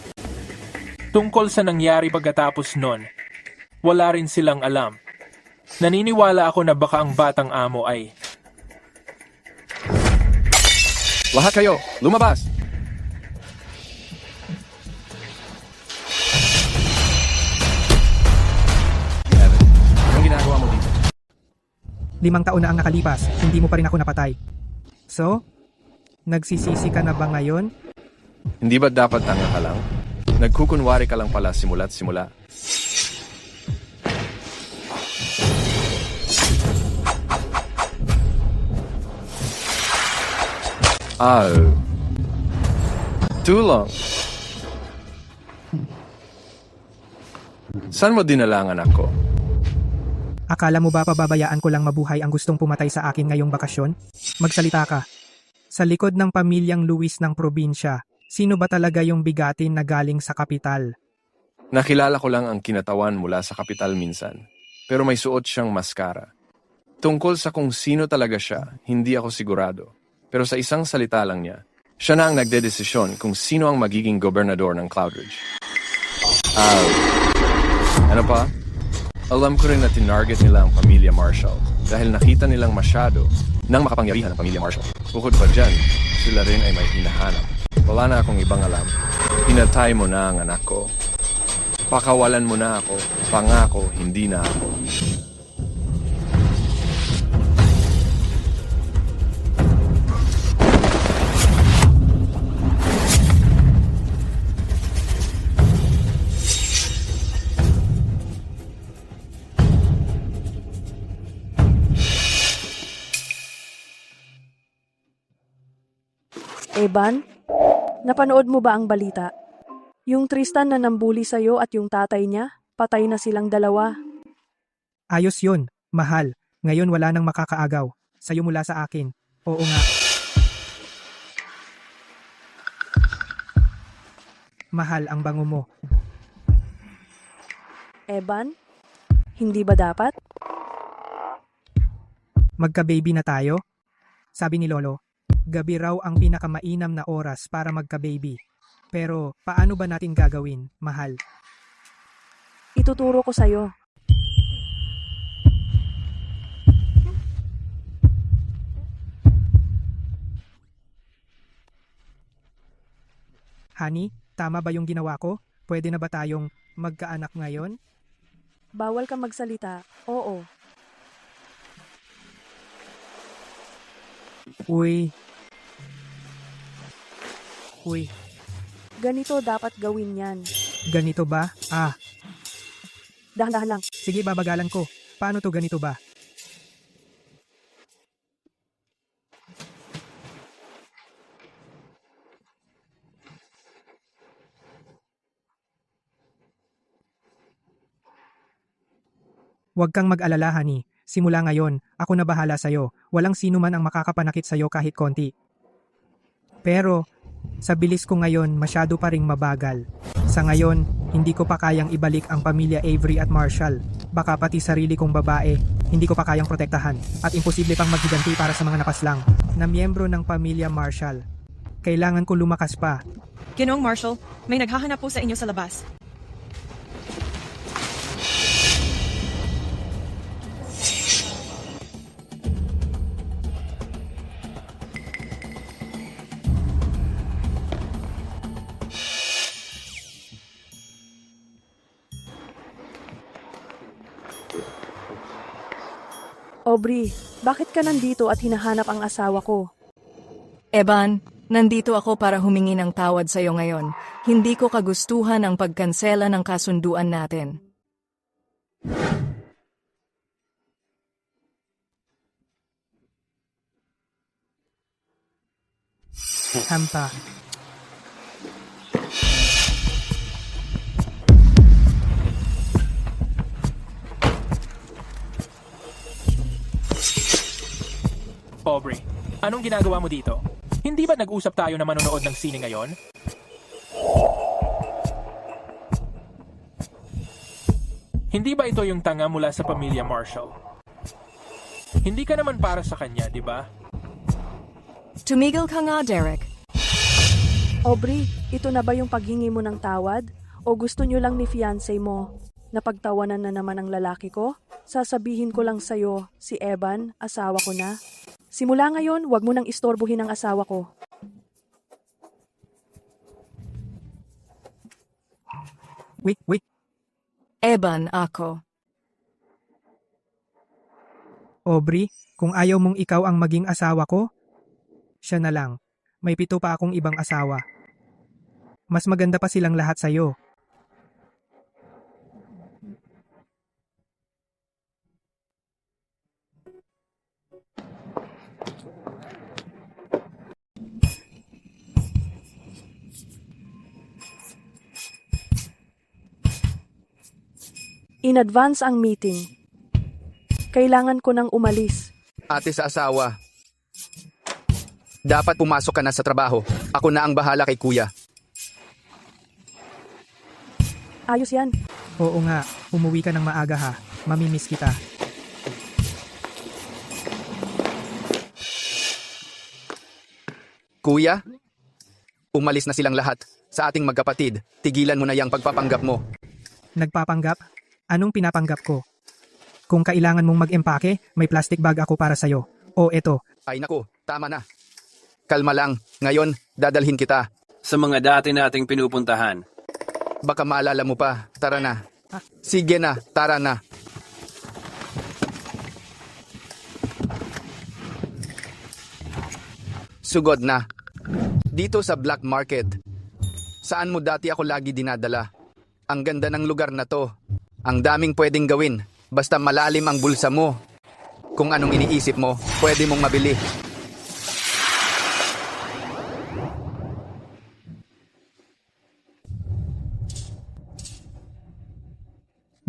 L: Tungkol sa nangyari pagkatapos nun, wala rin silang alam. Naniniwala ako na baka ang batang amo ay...
D: Lahat kayo, lumabas! Evan, anong ginagawa mo dito?
C: 5 taon na ang nakalipas, hindi mo pa rin ako napatay. So, nagsisisi ka na ba ngayon?
D: Hindi ba dapat tanga ka lang? Nagkukunwari ka lang pala simula't simula. Tulong. Saan mo dinala ang anak ko?
C: Akala mo ba pababayaan ko lang mabuhay ang gustong pumatay sa akin ngayong bakasyon? Magsalita ka. Sa likod ng pamilyang Luis ng probinsya, sino ba talaga yung bigatin na galing sa kapital?
D: Nakilala ko lang ang kinatawan mula sa kapital minsan, pero may suot siyang maskara. Tungkol sa kung sino talaga siya, hindi ako sigurado. Pero sa isang salita lang niya, siya na ang nagdedesisyon kung sino ang magiging gobernador ng Cloudridge. Ano pa? Alam ko rin na tinarget nila ang pamilya Marshall dahil nakita nilang masyado ng makapangyarihan ng pamilya Marshall. Bukod pa dyan, sila rin ay may hinahanap. Wala na akong ibang alam. Pinatay mo na ang anak ko. Pakawalan mo na ako. Pangako, hindi na ako.
K: Evan, napanood mo ba ang balita? Yung Tristan na nambuli sa'yo at yung tatay niya, patay na silang dalawa.
C: Ayos yun, mahal. Ngayon wala nang makakaagaw. Sa'yo mula sa akin. Oo nga. Mahal ang bango mo.
K: Evan, hindi ba dapat?
C: Magka-baby na tayo? Sabi ni Lolo, gabi raw ang pinakamainam na oras para magka-baby. Pero paano ba natin gagawin, mahal?
K: Ituturo ko sa'yo.
C: Honey, tama ba yung ginawa ko? Pwede na ba tayong magkaanak ngayon?
K: Bawal kang magsalita. Oo.
C: Uy.
K: Ganito dapat gawin yan.
C: Ganito ba?
K: Dahan-dahan lang.
C: Sige, babagalan ko. Paano to ganito ba? Huwag kang mag-alala, honey. Simula ngayon, ako na bahala sa'yo. Walang sino man ang makakapanakit sa'yo kahit konti. Pero, sa bilis ko ngayon, masyado pa ring mabagal. Sa ngayon, hindi ko pa kayang ibalik ang pamilya Avery at Marshall. Baka pati sarili kong babae, hindi ko pa kayang protektahan. At imposible pang maghiganti para sa mga napaslang na miyembro ng pamilya Marshall. Kailangan ko lumakas pa.
P: Ginoong Marshall, may naghahanap po sa inyo sa labas.
K: Aubrey, bakit ka nandito at hinahanap ang asawa ko?
Q: Evan, nandito ako para humingi ng tawad sa iyo ngayon. Hindi ko kagustuhan ang pagkansela ng kasunduan natin.
C: Hampa.
L: Aubrey, anong ginagawa mo dito? Hindi ba nag-usap tayo na manonood ng sine ngayon? Hindi ba ito yung tanga mula sa pamilya Marshall? Hindi ka naman para sa kanya, di ba?
Q: Tumigil ka nga, Derek.
K: Aubrey, ito na ba yung paghingi mo ng tawad? O gusto nyo lang ni fiancé mo? Napagtawanan na naman ang lalaki ko? Sasabihin ko lang sa'yo, si Evan, asawa ko na. Simula ngayon, wag mo nang istorbohin ang asawa ko.
C: Wait.
Q: Evan, ako.
C: Aubrey, kung ayaw mong ikaw ang maging asawa ko, siya na lang. May 7 pa akong ibang asawa. Mas maganda pa silang lahat sa'yo.
K: In advance ang meeting. Kailangan ko nang umalis.
G: Ate sa asawa, dapat pumasok ka na sa trabaho. Ako na ang bahala kay kuya.
K: Ayos yan.
C: Oo nga, umuwi ka ng maaga ha. Mamimiss kita.
G: Kuya, umalis na silang lahat. Sa ating magkapatid, tigilan mo na yung pagpapanggap mo.
C: Nagpapanggap? Anong pinapanggap ko? Kung kailangan mong mag-empake, may plastic bag ako para sa'yo. O eto.
G: Ay naku, tama na. Kalma lang, ngayon, dadalhin kita.
N: Sa mga dati nating pinupuntahan.
G: Baka maalala mo pa, tara na. Sige na, tara na. Sugod na. Dito sa black market. Saan mo dati ako lagi dinadala? Ang ganda ng lugar na to. Ang daming pwedeng gawin, basta malalim ang bulsa mo. Kung anong iniisip mo, pwede mong mabili.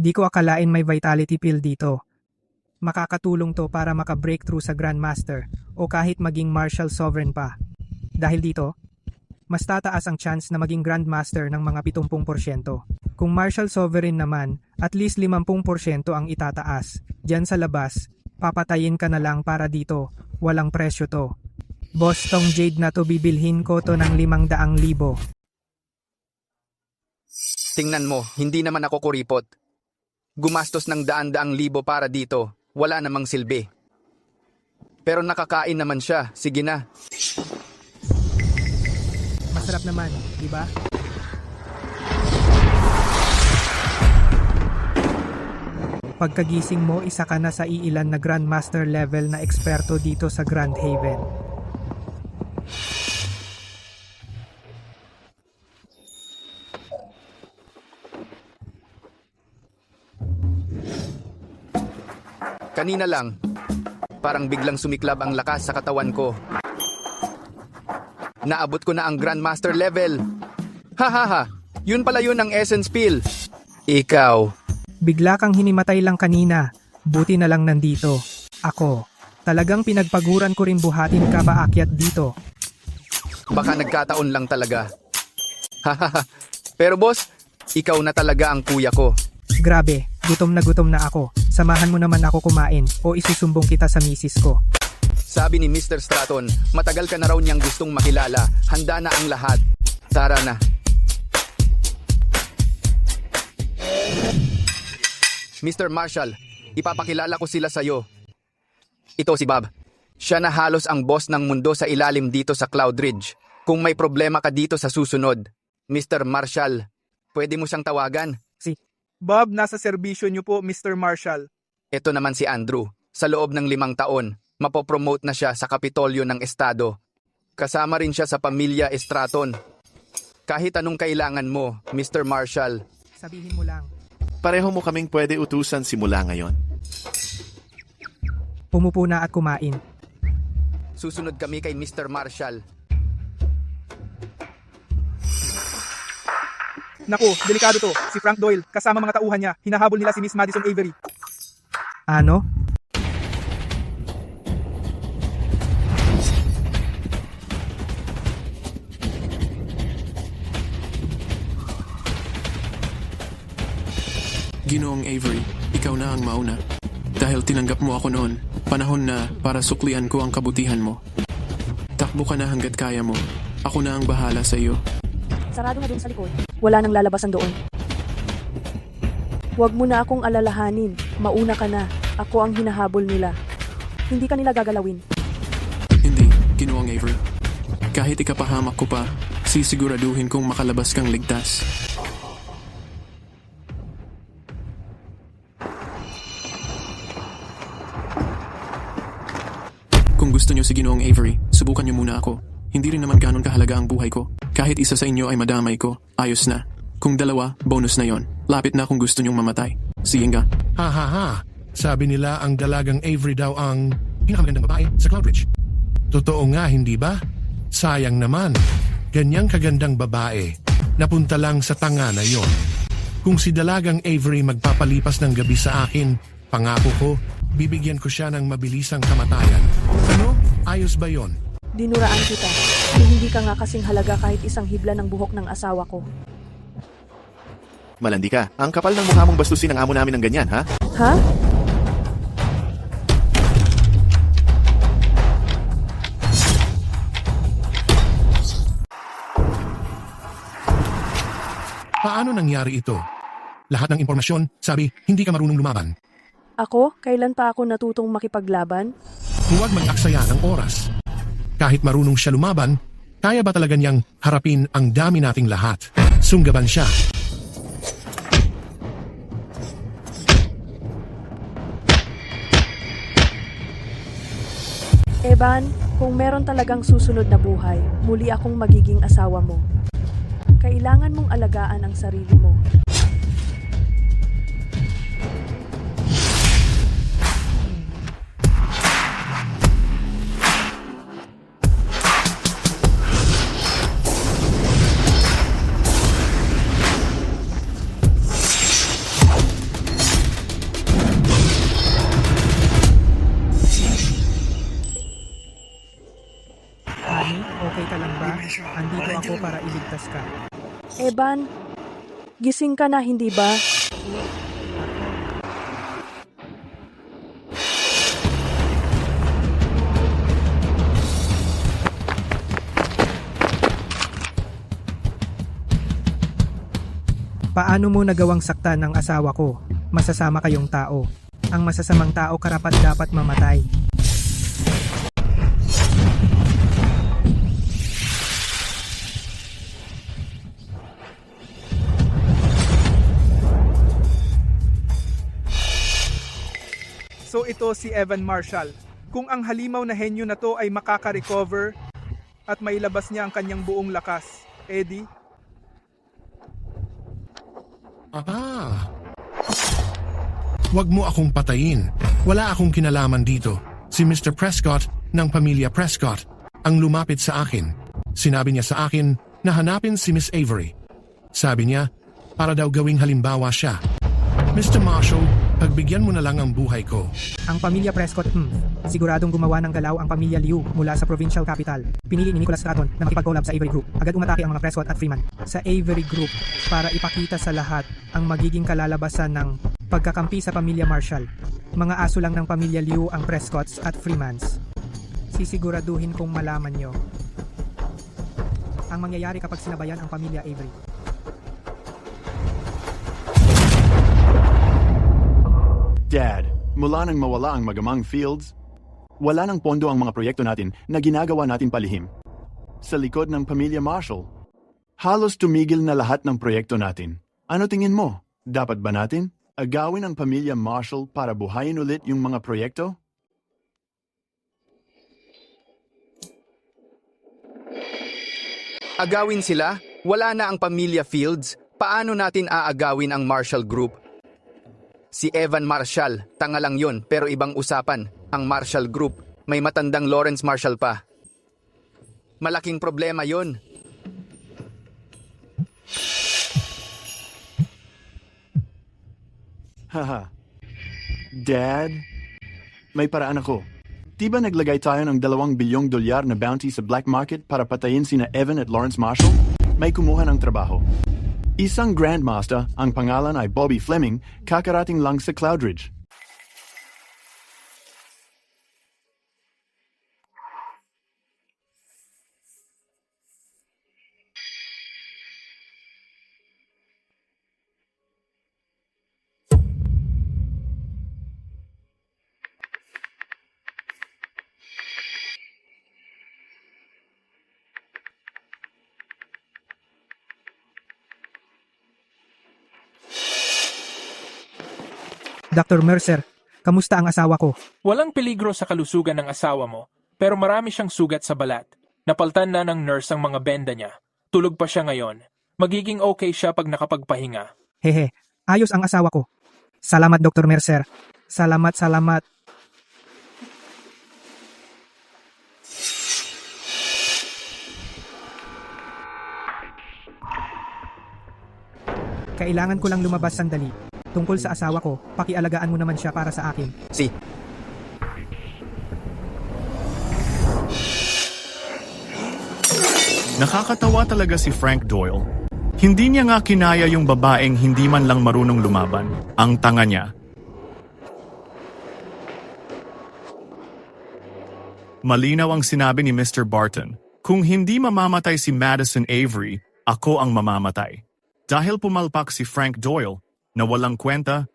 C: Di ko akalain may vitality pill dito. Makakatulong to para maka-breakthrough sa Grandmaster o kahit maging Martial Sovereign pa. Dahil dito, mas tataas ang chance na maging Grandmaster ng mga 70%. Kung Martial Sovereign naman, at least 50% ang itataas. Diyan sa labas, papatayin ka na lang para dito, walang presyo to. Boss, tong jade na to bibilhin ko to ng 500,000.
G: Tingnan mo, hindi naman ako kuripot. Gumastos ng daan-daang libo para dito, wala namang silbi. Pero nakakain naman siya, sige na.
C: Masarap naman, di ba? Pagkagising mo, isa ka na sa iilan na Grandmaster level na eksperto dito sa Grand Haven.
G: Kanina lang, parang biglang sumiklab ang lakas sa katawan ko. Naabot ko na ang Grandmaster level. Hahaha, yun pala yun ang essence pill. Ikaw.
C: Bigla kang hinimatay lang kanina, buti na lang nandito. Ako, talagang pinagpaguran ko rin buhatin ka paakyat dito.
G: Baka nagkataon lang talaga. Hahaha, pero boss, ikaw na talaga ang kuya ko.
C: Grabe, gutom na ako. Samahan mo naman ako kumain o isusumbong kita sa misis ko.
G: Sabi ni Mr. Stratton, matagal ka na raw niyang gustong makilala. Handa na ang lahat. Tara na. Mr. Marshall, ipapakilala ko sila sa'yo. Ito si Bob. Siya na halos ang boss ng mundo sa ilalim dito sa Cloud Ridge. Kung may problema ka dito sa susunod, Mr. Marshall, pwede mo siyang tawagan.
O: Bob, nasa serbisyo niyo po, Mr. Marshall.
G: Ito naman si Andrew. Sa loob ng 5 taon, mapopromote na siya sa Kapitolyo ng Estado. Kasama rin siya sa pamilya Stratton. Kahit anong kailangan mo, Mr. Marshall.
C: Sabihin mo lang.
R: Pareho mo kaming pwede utusan simula ngayon.
C: Umupo na at kumain.
G: Susunod kami kay Mr. Marshall.
O: Naku, delikado to. Si Frank Doyle, kasama mga tauhan niya, hinahabol nila si Miss Madison Avery.
C: Ano?
S: Ginoong Avery, ikaw na ang mauna. Dahil tinanggap mo ako noon, panahon na para suklian ko ang kabutihan mo. Takbo ka na hanggat kaya mo. Ako na ang bahala sa iyo.
K: Sarado na dun sa likod. Wala nang lalabasan doon. Huwag mo na akong alalahanin. Mauna ka na. Ako ang hinahabol nila. Hindi ka nila gagalawin.
S: Hindi, Ginoong Avery. Kahit ikapahamak ko pa, sisiguraduhin kong makalabas kang ligtas. Kung gusto nyo si Ginoong Avery, subukan nyo muna ako. Hindi rin naman ganon kahalaga ang buhay ko. Kahit isa sa inyo ay madamay ko, ayos na. Kung dalawa, bonus na yon. Lapit na kung gusto nyong mamatay. Sige nga.
T: Ha ha ha. Sabi nila ang dalagang Avery daw ang pinakamagandang babae sa Cloudridge. Totoo nga, hindi ba? Sayang naman. Ganyang kagandang babae. Napunta lang sa tanga na yon. Kung si dalagang Avery magpapalipas ng gabi sa akin, pangako ko, bibigyan ko siya ng mabilisang kamatayan. Ano? Ayos ba yon?
K: Dinuraan kita. Hindi ka nga kasing halaga kahit isang hibla ng buhok ng asawa ko.
R: Malandi ka. Ang kapal ng mukha mong bastusin ang amo namin ng ganyan, ha?
K: Ha?
T: Paano nangyari ito? Lahat ng impormasyon, sabi, hindi ka marunong lumaban.
K: Ako? Kailan pa ako natutong makipaglaban?
T: Huwag mag-aksaya ng oras. Kahit marunong siya lumaban, kaya ba talaga niyang harapin ang dami nating lahat? Sunggaban siya.
K: Evan, kung meron talagang susunod na buhay, muli akong magiging asawa mo. Kailangan mong alagaan ang sarili mo.
C: Honey, okay ka lang ba? Andito ako para iligtas ka.
K: Evan, gising ka na hindi ba?
C: Paano mo nagawang saktan ng asawa ko? Masasama kayong tao. Ang masasamang tao karapat dapat mamatay.
O: So ito si Evan Marshall. Kung ang halimaw na henyo na to ay makaka-recover at mailabas niya ang kanyang buong lakas, Eddie,
T: Huwag mo akong patayin. Wala akong kinalaman dito. Si Mr. Prescott ng pamilya Prescott ang lumapit sa akin. Sinabi niya sa akin na hanapin si Miss Avery. Sabi niya, para daw gawing halimbawa siya. Mr. Marshall, pagbigyan mo na lang ang buhay ko.
C: Ang pamilya Prescott, siguradong gumawa ng galaw ang pamilya Liu mula sa provincial capital. Pinili ni Nicholas Stratton na makipag-collab sa Avery Group. Agad umatake ang mga Prescott at Freeman sa Avery Group para ipakita sa lahat ang magiging kalalabasan ng pagkakampi sa pamilya Marshall. Mga aso lang ng pamilya Liu ang Prescotts at Freemans. Sisiguraduhin kong malaman nyo ang mangyayari kapag sinabayan ang pamilya Avery.
R: Dad, mula nang mawala ang magamang Fields, wala nang pondo ang mga proyekto natin na ginagawa natin palihim. Sa likod ng pamilya Marshall, halos tumigil na lahat ng proyekto natin. Ano tingin mo? Dapat ba natin agawin ang pamilya Marshall para buhayin ulit yung mga proyekto?
G: Agawin sila? Wala na ang pamilya Fields. Paano natin aagawin ang Marshall Group? Si Evan Marshall, tanga lang yun, pero ibang usapan. Ang Marshall Group, may matandang Lawrence Marshall pa. Malaking problema yun.
R: Haha. Dad, may paraan ako. Di ba naglagay tayo ng $2 bilyong na bounty sa black market para patayin sina Evan at Lawrence Marshall? May kumuha ng trabaho. Isang Grandmaster, ang pangalan ay Bobby Fleming, kakarating lang sa Cloudridge.
C: Dr. Mercer, kamusta ang asawa ko?
L: Walang peligro sa kalusugan ng asawa mo, pero marami siyang sugat sa balat. Napaltan na ng nurse ang mga benda niya. Tulog pa siya ngayon. Magiging okay siya pag nakapagpahinga.
C: Hehe, ayos ang asawa ko. Salamat Dr. Mercer. Salamat. Kailangan ko lang lumabas sandali. Tungkol sa asawa ko, pakialagaan mo naman siya para sa akin.
U: Nakakatawa talaga si Frank Doyle. Hindi niya nga kinaya yung babaeng hindi man lang marunong lumaban. Ang tanga niya. Malinaw ang sinabi ni Mr. Barton. Kung hindi mamamatay si Madison Avery, ako ang mamamatay. Dahil pumalpak si Frank Doyle, na walang kwenta,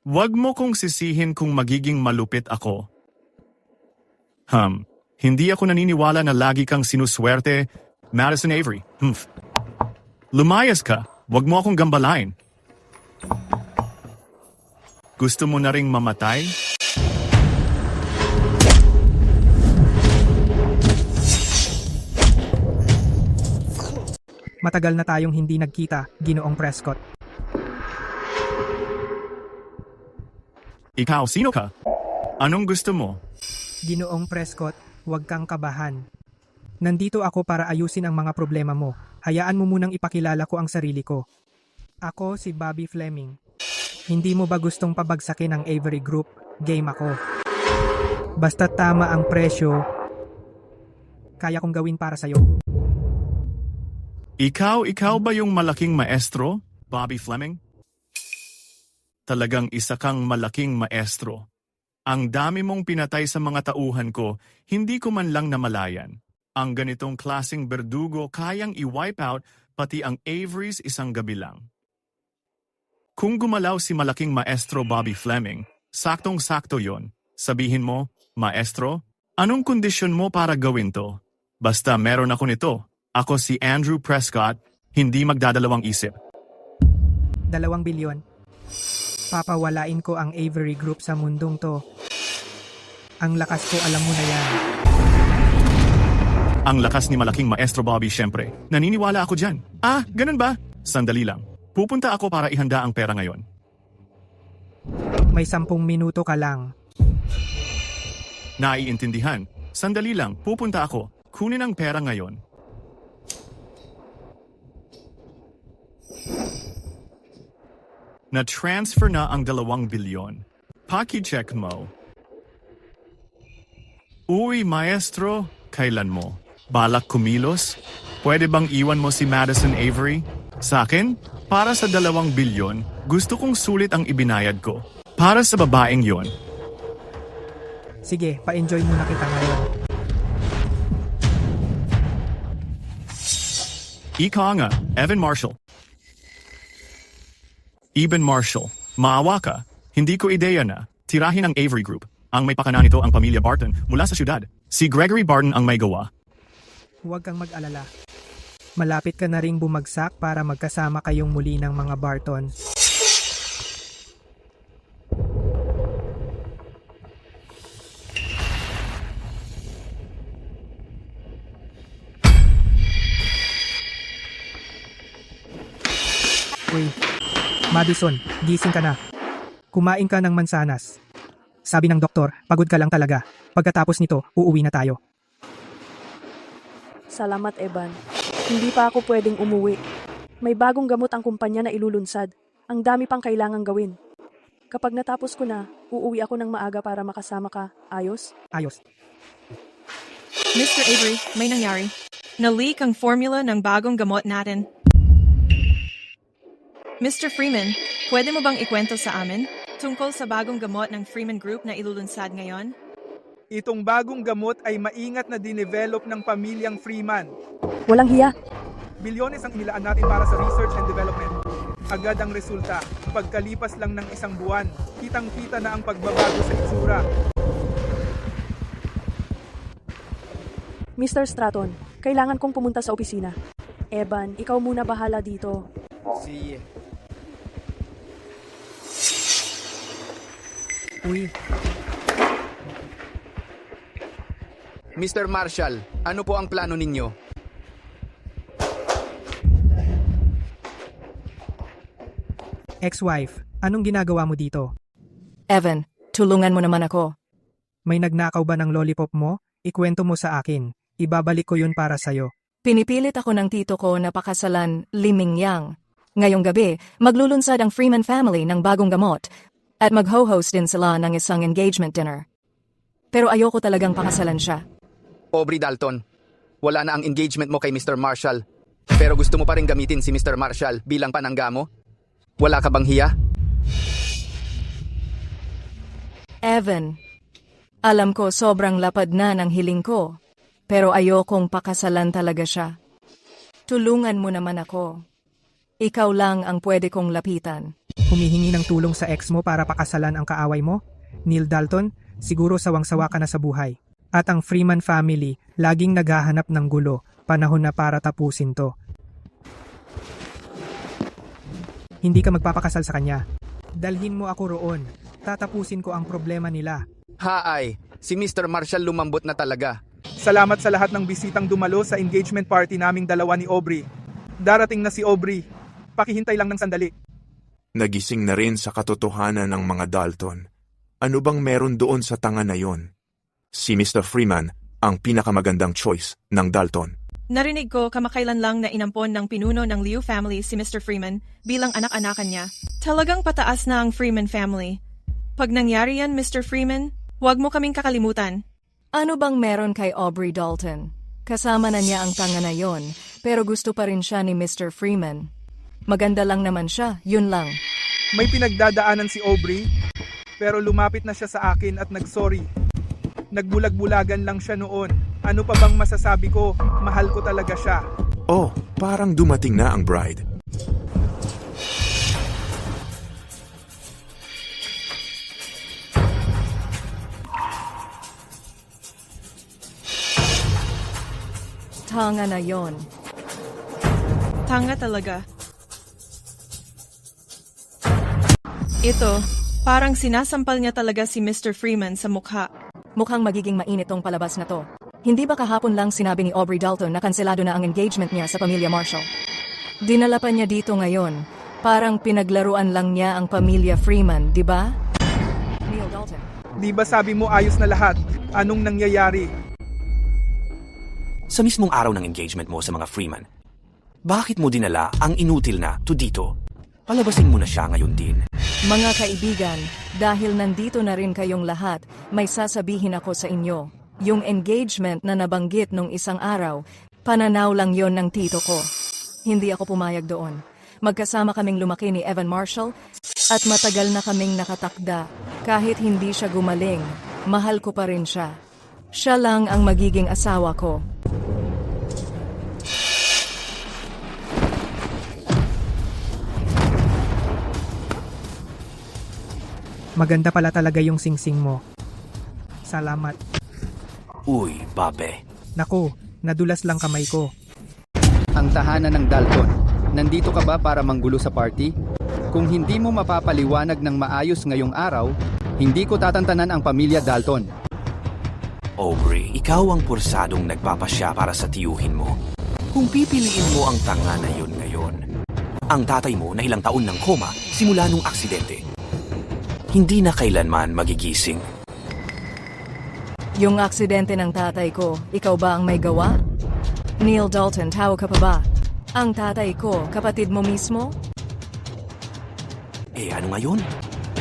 U: wag mo kong sisihin kung magiging malupit ako. Hindi ako naniniwala na lagi kang sinuswerte, Madison Avery. Lumayas ka, wag mo akong gambalain. Gusto mo na ring mamatay?
C: Matagal na tayong hindi nagkita, Ginoong Prescott.
U: Ikaw, sino ka? Anong gusto mo?
C: Ginoong Prescott, huwag kang kabahan. Nandito ako para ayusin ang mga problema mo. Hayaan mo munang ipakilala ko ang sarili ko. Ako si Bobby Fleming. Hindi mo ba gustong pabagsakin ang Avery Group? Game ako. Basta tama ang presyo, kaya kong gawin para sa'yo.
U: Ikaw ba yung malaking maestro, Bobby Fleming? Talagang isa kang malaking maestro. Ang dami mong pinatay sa mga tauhan ko, hindi ko man lang namalayan. Ang ganitong klaseng berdugo kayang i-wipe out pati ang Averys isang gabi lang. Kung gumalaw si malaking maestro Bobby Fleming, saktong-sakto yon. Sabihin mo, maestro, anong kondisyon mo para gawin to? Basta meron ako nito. Ako si Andrew Prescott, hindi magdadalawang isip.
C: 2 bilyon. Papawalain ko ang Avery Group sa mundong to. Ang lakas ko, alam mo na yan.
U: Ang lakas ni malaking maestro Bobby, syempre. Naniniwala ako dyan. Ganun ba? Sandali lang. Pupunta ako para ihanda ang pera ngayon.
C: May 10 minuto ka lang.
U: Naiintindihan. Sandali lang, pupunta ako. Kunin ang pera ngayon. Na-transfer na ang 2 bilyon. Paki-check mo. Uy, maestro, kailan mo? Balak kumilos? Pwede bang iwan mo si Madison Avery? Sa akin, para sa 2 bilyon, gusto kong sulit ang ibinayad ko. Para sa babaeng yon.
C: Sige, pa-enjoy muna kita ngayon.
U: Ika nga, Evan Marshall. Eben Marshall, maawa ka. Hindi ko ideya na tirahin ang Avery Group. Ang may pakana nito ang pamilya Barton mula sa syudad. Si Gregory Barton ang may gawa.
C: Huwag kang mag-alala. Malapit ka na ring bumagsak para magkasama kayong muli ng mga Barton. Uy, Madison, gising ka na. Kumain ka ng mansanas. Sabi ng doktor, pagod ka lang talaga. Pagkatapos nito, uuwi na tayo.
K: Salamat, Evan. Hindi pa ako pwedeng umuwi. May bagong gamot ang kumpanya na ilulunsad. Ang dami pang kailangang gawin. Kapag natapos ko na, uuwi ako ng maaga para makasama ka. Ayos?
C: Ayos.
P: Mr. Avery, may nangyari. Na-leak ang formula ng bagong gamot natin. Mr. Freeman, pwede mo bang ikwento sa amin tungkol sa bagong gamot ng Freeman Group na ilulunsad ngayon?
O: Itong bagong gamot ay maingat na dinevelop ng pamilyang Freeman.
K: Walang hiya.
O: Bilyones ang inilaan natin para sa research and development. Agad ang resulta. Pagkalipas lang ng 1 buwan, kitang-kita na ang pagbabago sa itsura.
K: Mr. Stratton, kailangan kong pumunta sa opisina. Evan, ikaw muna bahala dito.
C: Uy.
G: Mr. Marshall, ano po ang plano ninyo?
C: Ex-wife, anong ginagawa mo dito?
Q: Evan, tulungan mo naman ako.
C: May nagnakaw ba ng lollipop mo? Ikwento mo sa akin. Ibabalik ko yun para sayo.
Q: Pinipilit ako ng tito ko na pakasalan Liming Yang. Ngayong gabi, maglulunsad ang Freeman family ng bagong gamot at mag-ho-host din sila ng isang engagement dinner. Pero ayoko talagang pakasalan siya.
G: Aubrey Dalton, wala na ang engagement mo kay Mr. Marshall. Pero gusto mo pa rin gamitin si Mr. Marshall bilang panangga mo? Wala ka bang hiya?
Q: Evan, alam ko sobrang lapad na ng hiling ko, pero ayokong pakasalan talaga siya. Tulungan mo naman ako. Ikaw lang ang pwede kong lapitan.
C: Humihingi ng tulong sa ex mo para pakasalan ang kaaway mo? Neil Dalton, siguro sawang-sawa ka na sa buhay. At ang Freeman family, laging naghahanap ng gulo. Panahon na para tapusin to. Hindi ka magpapakasal sa kanya. Dalhin mo ako roon. Tatapusin ko ang problema nila.
G: Haay, si Mr. Marshall lumambot na talaga.
O: Salamat sa lahat ng bisitang dumalo sa engagement party naming dalawa ni Aubrey. Darating na si Aubrey. Pakihintay lang ng sandali.
A: Nagising na rin sa katotohanan ng mga Dalton. Ano bang meron doon sa tanga na yon? Si Mr. Freeman ang pinakamagandang choice ng Dalton.
P: Narinig ko kamakailan lang na inampon ng pinuno ng Liu family si Mr. Freeman bilang anak-anakan niya. Talagang pataas na ang Freeman family. Pag nangyari yan, Mr. Freeman, huwag mo kaming kakalimutan.
Q: Ano bang meron kay Aubrey Dalton? Kasama na niya ang tanga na yon, pero gusto pa rin siya ni Mr. Freeman. Maganda lang naman siya, yun lang.
O: May pinagdadaanan si Aubrey, pero lumapit na siya sa akin at nagsorry. Nagbulag-bulagan lang siya noon. Ano pa bang masasabi ko? Mahal ko talaga siya.
A: Oh, parang dumating na ang bride.
Q: Tanga na yon.
P: Tanga talaga. Ito, parang sinasampal niya talaga si Mr. Freeman sa mukha.
Q: Mukhang magiging mainit tong palabas na to. Hindi ba kahapon lang sinabi ni Aubrey Dalton na kanselado na ang engagement niya sa pamilya Marshall? Dinala pa niya dito ngayon. Parang pinaglaruan lang niya ang pamilya Freeman, di ba? Neil Dalton.
O: Di ba sabi mo ayos na lahat? Anong nangyayari?
F: Sa mismong araw ng engagement mo sa mga Freeman, bakit mo dinala ang inutil na to dito? Palabasin mo na siya ngayon din.
Q: Mga kaibigan, dahil nandito na rin kayong lahat, may sasabihin ako sa inyo. Yung engagement na nabanggit nung isang araw, pananaw lang yon ng tito ko. Hindi ako pumayag doon. Magkasama kaming lumaki ni Evan Marshall at matagal na kaming nakatakda. Kahit hindi siya gumaling, mahal ko pa rin siya. Siya lang ang magiging asawa ko.
C: Maganda pala talaga yung singsing mo. Salamat.
F: Uy, babe.
C: Naku, nadulas lang kamay ko.
G: Ang tahanan ng Dalton. Nandito ka ba para manggulo sa party? Kung hindi mo mapapaliwanag ng maayos ngayong araw, hindi ko tatantanan ang pamilya Dalton.
F: Aubrey, ikaw ang porsadong nagpapasya para sa tiyuhin mo. Kung pipiliin mo ang tanga na yun ngayon, ang tatay mo na ilang taon ng koma simula nung aksidente, hindi na kailanman magigising.
Q: Yung aksidente ng tatay ko, ikaw ba ang may gawa? Neil Dalton, tao ka pa ba? Ang tatay ko, kapatid mo mismo?
F: Eh ano ngayon?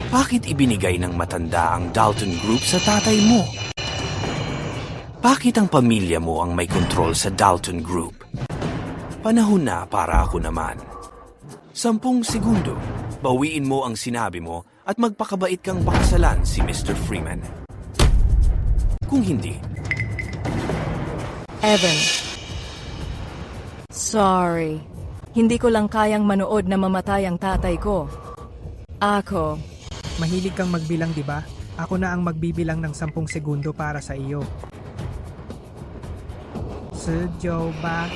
F: Bakit ibinigay ng matanda ang Dalton Group sa tatay mo? Bakit ang pamilya mo ang may kontrol sa Dalton Group? Panahon na para ako naman. 10 segundo, bawiin mo ang sinabi mo at magpakabait kang pakasalan si Mr. Freeman. Kung hindi...
Q: Evan. Sorry. Hindi ko lang kayang manood na mamatay ang tatay ko. Ako.
C: Mahilig kang magbilang, di ba? Ako na ang magbibilang ng 10 segundo para sa iyo. Sergio ba?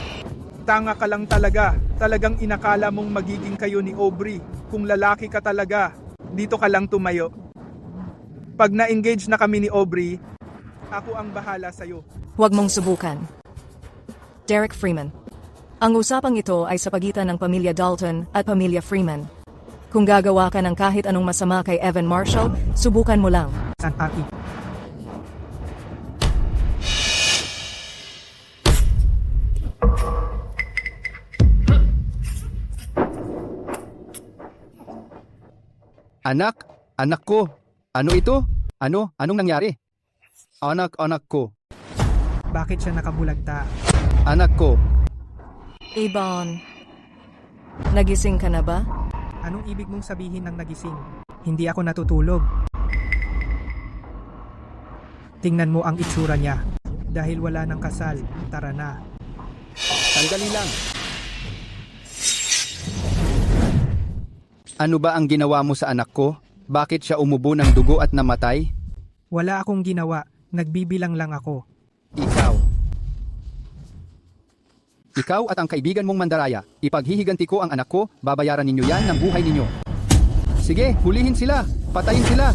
O: Tanga ka lang talaga. Talagang inakala mong magiging kayo ni Aubrey. Kung lalaki ka talaga, dito ka lang tumayo. Pag na-engage na kami ni Aubrey, ako ang bahala sa'yo.
Q: Huwag mong subukan. Derek Freeman. Ang usapang ito ay sa pagitan ng pamilya Dalton at pamilya Freeman. Kung gagawa ka ng kahit anong masama kay Evan Marshall, subukan mo lang.
C: San Paki.
G: Anak ko. Ano ito? Anong nangyari? Anak ko.
C: Bakit siya nakabulagta?
G: Anak ko.
Q: Ibon. Nagising ka na ba?
C: Anong ibig mong sabihin ng nagising? Hindi ako natutulog. Tingnan mo ang itsura niya. Dahil wala ng kasal, tara na.
G: Sandali lang. Ano ba ang ginawa mo sa anak ko? Bakit siya umubo ng dugo at namatay?
C: Wala akong ginawa. Nagbibilang lang ako. Ikaw at ang kaibigan mong mandaraya, ipaghihiganti ko ang anak ko, babayaran ninyo yan ng buhay ninyo. Sige, hulihin sila! Patayin sila!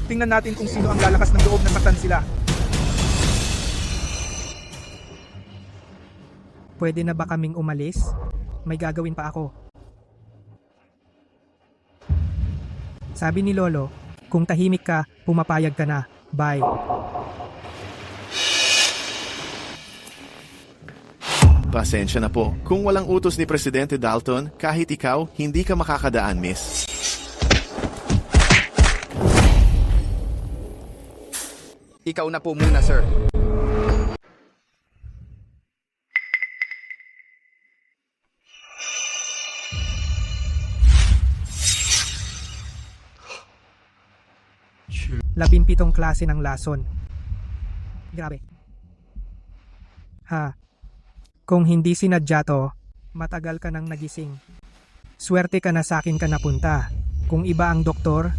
O: Tingnan natin kung sino ang lalakas ng loob na saktan sila.
C: Pwede na ba kaming umalis? May gagawin pa ako. Sabi ni Lolo, kung tahimik ka, pumapayag ka na. Bye.
I: Pasensya na po. Kung walang utos ni Presidente Dalton, kahit ikaw, hindi ka makakadaan, miss.
G: Ikaw na po muna, sir.
C: Labimpitong klase ng lason. Grabe. Ha. Kung hindi sinadya to, matagal ka nang nagising. Swerte ka na sa akin ka napunta. Kung iba ang doktor,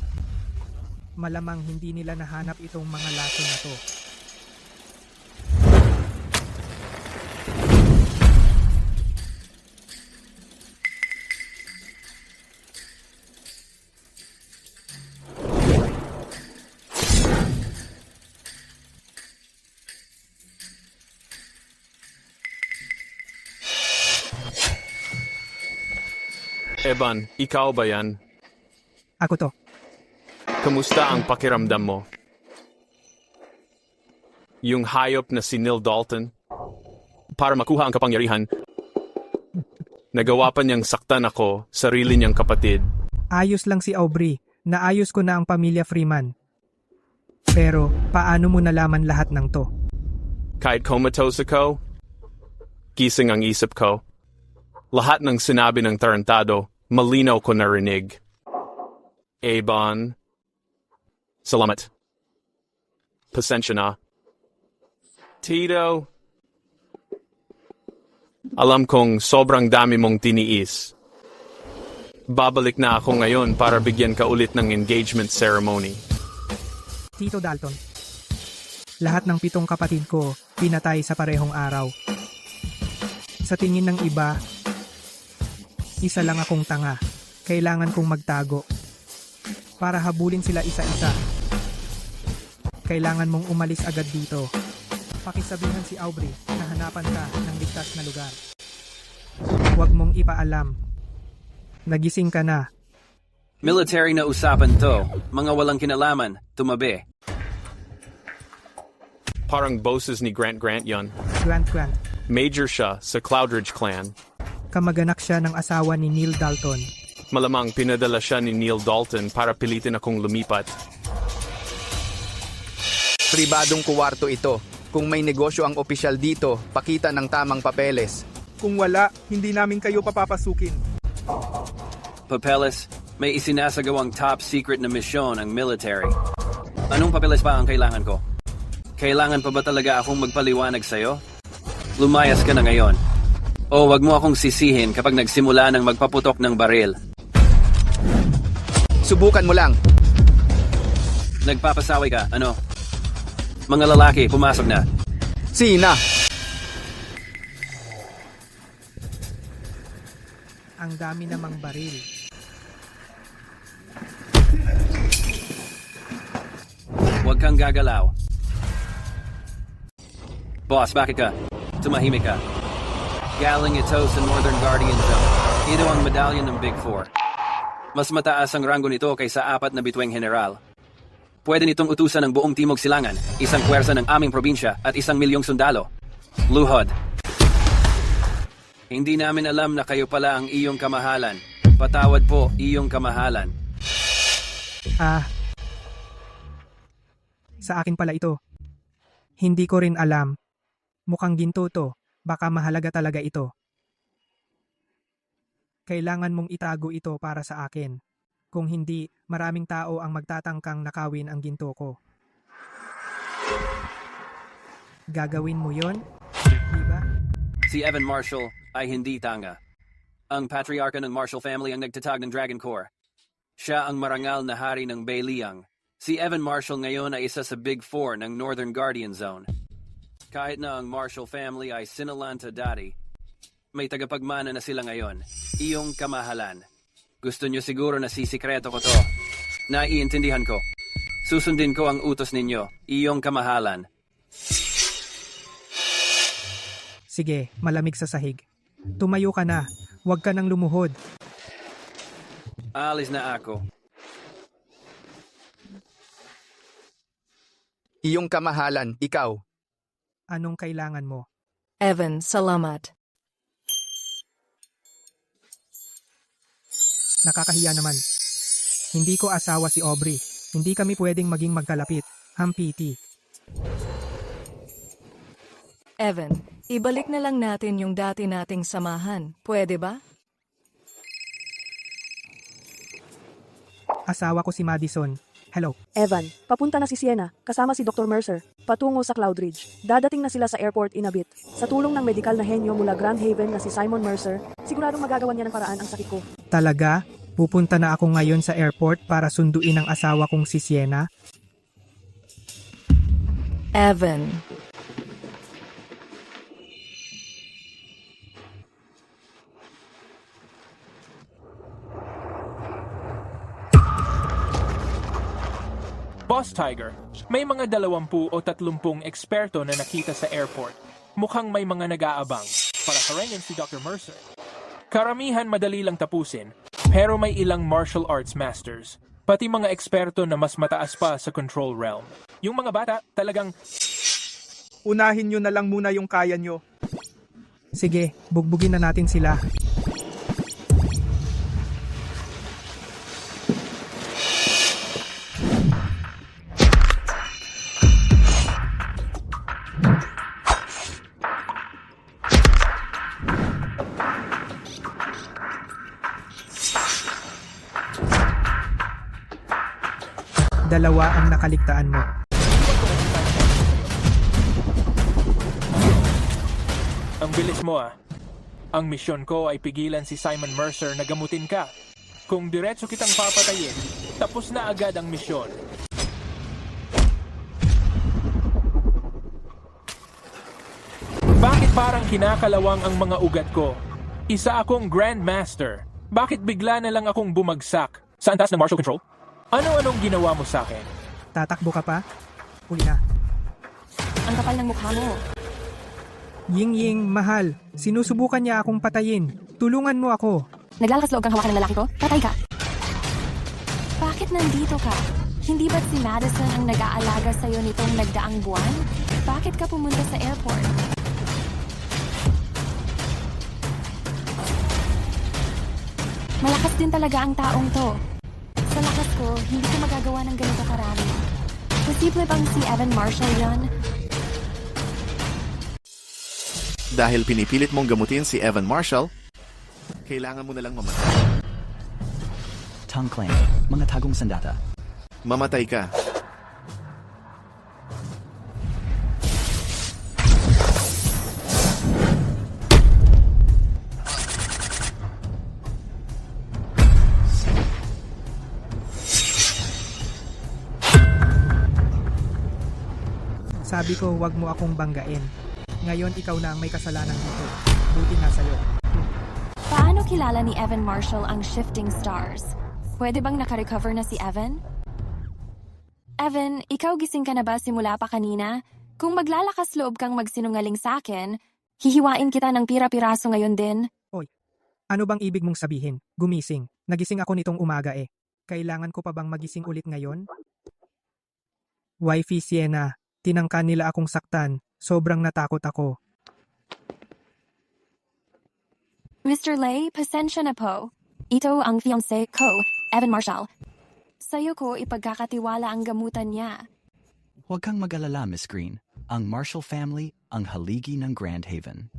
C: malamang hindi nila nahanap itong mga lason na to.
D: Evan, ikaw ba yan?
C: Ako to.
D: Kamusta ang pakiramdam mo? Yung hayop na si Neil Dalton? Para makuha ang kapangyarihan, nagawa pa niyang saktan ako, sarili niyang kapatid.
C: Ayos lang si Aubrey. Naayos ko na ang pamilya Freeman. Pero, paano mo nalaman lahat ng to?
D: Kahit comatose ako, gising ang isip ko. Lahat ng sinabi ng tarantado, malinaw ko narinig. Evan, salamat. Pasensya na. Tito, alam kong sobrang dami mong tiniis. Babalik na ako ngayon para bigyan ka ulit ng engagement ceremony.
C: Tito Dalton. Lahat ng 7 kapatid ko, pinatay sa parehong araw. Sa tingin ng iba, isa lang akong tanga. Kailangan kong magtago. Para habulin sila isa-isa. Kailangan mong umalis agad dito. Pakisabihan si Aubrey na hanapan ka ng ligtas na lugar. Huwag mong ipaalam. Nagising ka na.
V: Military na usapan to. Mga walang kinalaman. Tumabi.
D: Parang boses ni Grant yon.
C: Grant.
D: Major siya sa Cloudridge clan.
C: Kamag-anak siya ng asawa ni Neil Dalton.
D: Malamang pinadala siya ni Neil Dalton para pilitin akong lumipat.
G: Pribadong kuwarto ito. Kung may negosyo ang opisyal dito, pakita ng tamang papeles.
O: Kung wala, hindi namin kayo papapasukin.
V: Papeles, may isinasagawang top secret na misyon ang military. Anong papeles pa ang kailangan ko? Kailangan pa ba talaga akong magpaliwanag sa'yo? Lumayas ka na ngayon. O wag mo akong sisihin kapag nagsimula ng magpaputok ng baril.
G: Subukan mo lang.
V: Nagpapasaway ka, ano? Mga lalaki, pumasok na.
G: Sina?
C: Ang dami namang baril.
V: Huwag kang gagalaw. Boss, bakit ka? Tumahimik ka. Galing ito sa Northern Guardian Zone. Ito ang medallion ng Big Four. Mas mataas ang ranggo nito kaysa 4 na bituing general. Pwede nitong utusan ng buong Timog Silangan, isang puwersa ng aming probinsya at 1 milyong sundalo. Luhod. Hindi namin alam na kayo pala ang iyong kamahalan. Patawad po, iyong kamahalan.
C: Sa akin pala ito. Hindi ko rin alam. Mukhang ginto to. Baka mahalaga talaga ito. Kailangan mong itago ito para sa akin. Kung hindi, maraming tao ang magtatangkang nakawin ang ginto ko. Gagawin mo yon? Diba?
V: Si Evan Marshall ay hindi tanga. Ang patriarka ng Marshall family ang nagtatag ng Dragon Corps. Siya ang marangal na hari ng Bailiang. Si Evan Marshall ngayon ay isa sa Big Four ng Northern Guardian Zone. Kahit na ang Marshall family ay sinalanta dati, may tagapagmana na sila ngayon. Iyong kamahalan. Gusto nyo siguro na sisikreto ko to. Naiintindihan ko. Susundin ko ang utos ninyo. Iyong kamahalan.
C: Sige, malamig sa sahig. Tumayo ka na. Huwag ka nang lumuhod.
V: Alis na ako.
G: Iyong kamahalan, ikaw.
C: Anong kailangan mo?
Q: Evan, salamat.
C: Nakakahiya naman. Hindi ko asawa si Aubrey. Hindi kami pwedeng maging magkalapit. Hampiti.
Q: Evan, ibalik na lang natin yung dati nating samahan. Pwede ba?
C: Asawa ko si Madison. Hello.
K: Evan, papunta na si Sienna, kasama si Dr. Mercer, patungo sa Cloudridge. Dadating na sila sa airport in a bit. Sa tulong ng medikal na henyo mula Grand Haven na si Simon Mercer, siguradong magagawan niya ng paraan ang sakit ko.
C: Talaga? Pupunta na ako ngayon sa airport para sunduin ang asawa kong si Sienna?
Q: Evan.
L: Boss Tiger, may mga 20 o 30 eksperto na nakita sa airport. Mukhang may mga nag-aabang para harangin si Dr. Mercer. Karamihan madali lang tapusin, pero may ilang martial arts masters, pati mga eksperto na mas mataas pa sa control realm. Yung mga bata talagang...
O: Unahin nyo na lang muna yung kaya nyo.
C: Sige, bugbugin na natin sila. Dalawa ang nakaligtaan mo.
L: Ang bilis mo ah. Ang misyon ko ay pigilan si Simon Mercer na gamutin ka. Kung diretso kitang papatayin, tapos na agad ang misyon. Bakit parang kinakalawang ang mga ugat ko? Isa akong Grandmaster. Bakit bigla na lang akong bumagsak? Sa antas ng martial control? Ano-anong ginawa mo sa akin?
C: Tatakbo ka pa? Uli na.
B: Ang kapal ng mukha mo.
C: Ying-Ying, mahal. Sinusubukan niya akong patayin. Tulungan mo ako.
B: Naglalakas loob kang hawakan ng lalaki ko? Patay ka. Bakit nandito ka? Hindi ba't si Madison ang nag-aalaga sa'yo nitong nagdaang buwan? Bakit ka pumunta sa airport? Malakas din talaga ang taong to. Sa lakas ko, hindi ko magagawa ng ganito karami. Posible bang si Evan Marshall yon?
I: Dahil pinipilit mong gamutin si Evan Marshall, kailangan mo na lang mamatay.
H: Tongue Clan, mga tagong sandata.
I: Mamatay ka.
C: Sabi ko, wag mo akong banggain. Ngayon ikaw na ang may kasalanan dito. Buti na sa'yo.
B: Paano kilala ni Evan Marshall ang Shifting Stars? Pwede bang nakarecover na si Evan? Evan, ikaw gising ka na ba simula pa kanina? Kung maglalakas loob kang magsinungaling sa akin, hihiwain kita ng pira-piraso ngayon din.
C: Oy, ano bang ibig mong sabihin? Gumising. Nagising ako nitong umaga eh. Kailangan ko pa bang magising ulit ngayon? Wifey Sienna, tinangka nila akong saktan. Sobrang natakot ako.
B: Mr. Lay, pasensya na po. Ito ang fiancé ko, Evan Marshall. Sa'yo ko ipagkakatiwala ang gamutan niya.
H: Huwag kang mag-alala, Miss Green. Ang Marshall family ang haligi ng Grand Haven.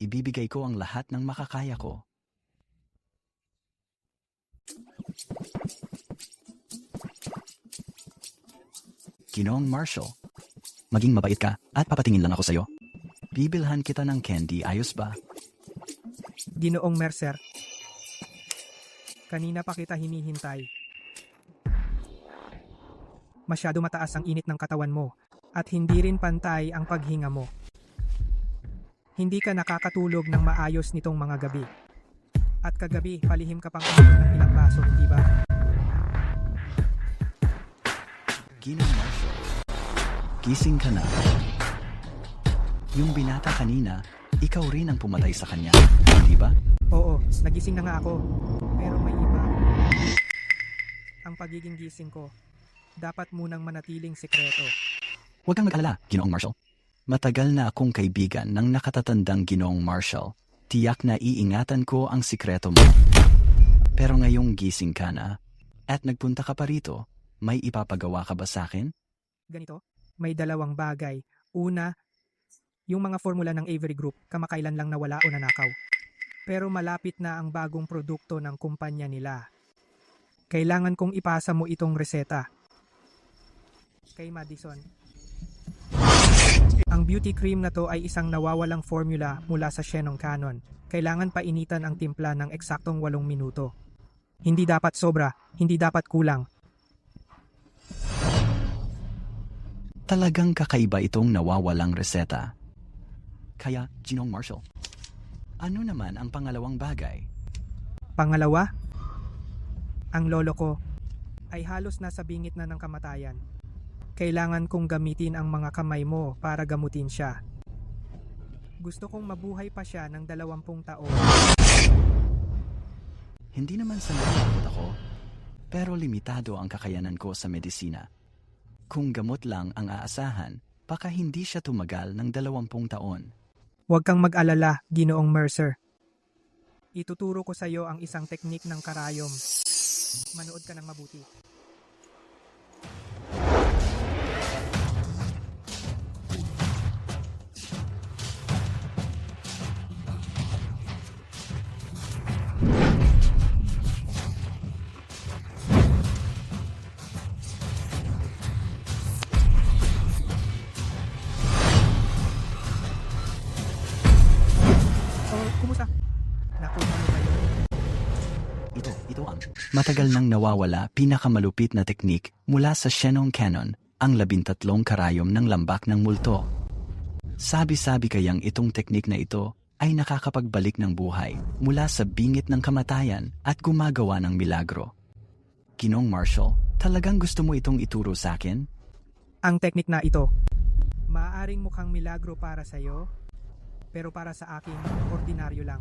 H: Ibibigay ko ang lahat ng makakaya ko. Ginoong Marshall, maging mabait ka at papatingin lang ako sa'yo. Bibilhan kita ng candy, ayos ba?
C: Ginoong Mercer. Kanina pa kita hinihintay. Masyado mataas ang init ng katawan mo at hindi rin pantay ang paghinga mo. Hindi ka nakakatulog ng maayos nitong mga gabi. At kagabi, palihim ka pang uminom ng ilang baso, hindi ba?
H: Ginoong Marshall, gising ka na. Yung binata kanina, ikaw rin ang pumatay sa kanya, hindi ba?
C: Oo, nagising na nga ako. Pero may iba. Ang pagiging gising ko, dapat munang manatiling sekreto.
H: Huwag kang mag-alala, Ginoong Marshall. Matagal na akong kaibigan ng nakatatandang Ginoong Marshall. Tiyak na iingatan ko ang sikreto mo. Pero ngayong gising ka na at nagpunta ka pa rito, may ipapagawa ka ba sa akin?
C: Ganito, may dalawang bagay. Una, yung mga formula ng Avery Group, kamakailan lang nawala o nanakaw. Pero malapit na ang bagong produkto ng kumpanya nila. Kailangan kong ipasa mo itong reseta. Kay Madison. Ang beauty cream na to ay isang nawawalang formula mula sa Shannon Cannon. Kailangan painitan ang timpla ng eksaktong 8 minuto. Hindi dapat sobra, hindi dapat kulang.
H: Talagang kakaiba itong nawawalang reseta. Kaya, Ginong Marshall, ano naman ang pangalawang bagay?
C: Pangalawa, ang lolo ko ay halos nasa bingit na ng kamatayan. Kailangan kong gamitin ang mga kamay mo para gamutin siya. Gusto kong mabuhay pa siya ng 20 taon.
H: Hindi naman sa natatakot ako, pero limitado ang kakayanan ko sa medisina. Kung gamot lang ang aasahan, baka hindi siya tumagal ng 20 taon.
C: Huwag kang mag-alala, Ginoong Mercer. Ituturo ko sa iyo ang isang teknik ng karayom. Manood ka ng mabuti. Kumusta? Nakuha mo ba yun?
H: Ito ang matagal nang nawawala pinakamalupit na teknik mula sa Shannon Cannon, ang 13 karayom ng lambak ng multo. Sabi-sabi kayang itong teknik na ito ay nakakapagbalik ng buhay mula sa bingit ng kamatayan at gumagawa ng milagro. Ginong Marshall, talagang gusto mo itong ituro sa akin?
C: Ang teknik na ito, maaaring mukhang milagro para sa iyo, pero para sa akin, ordinaryo lang.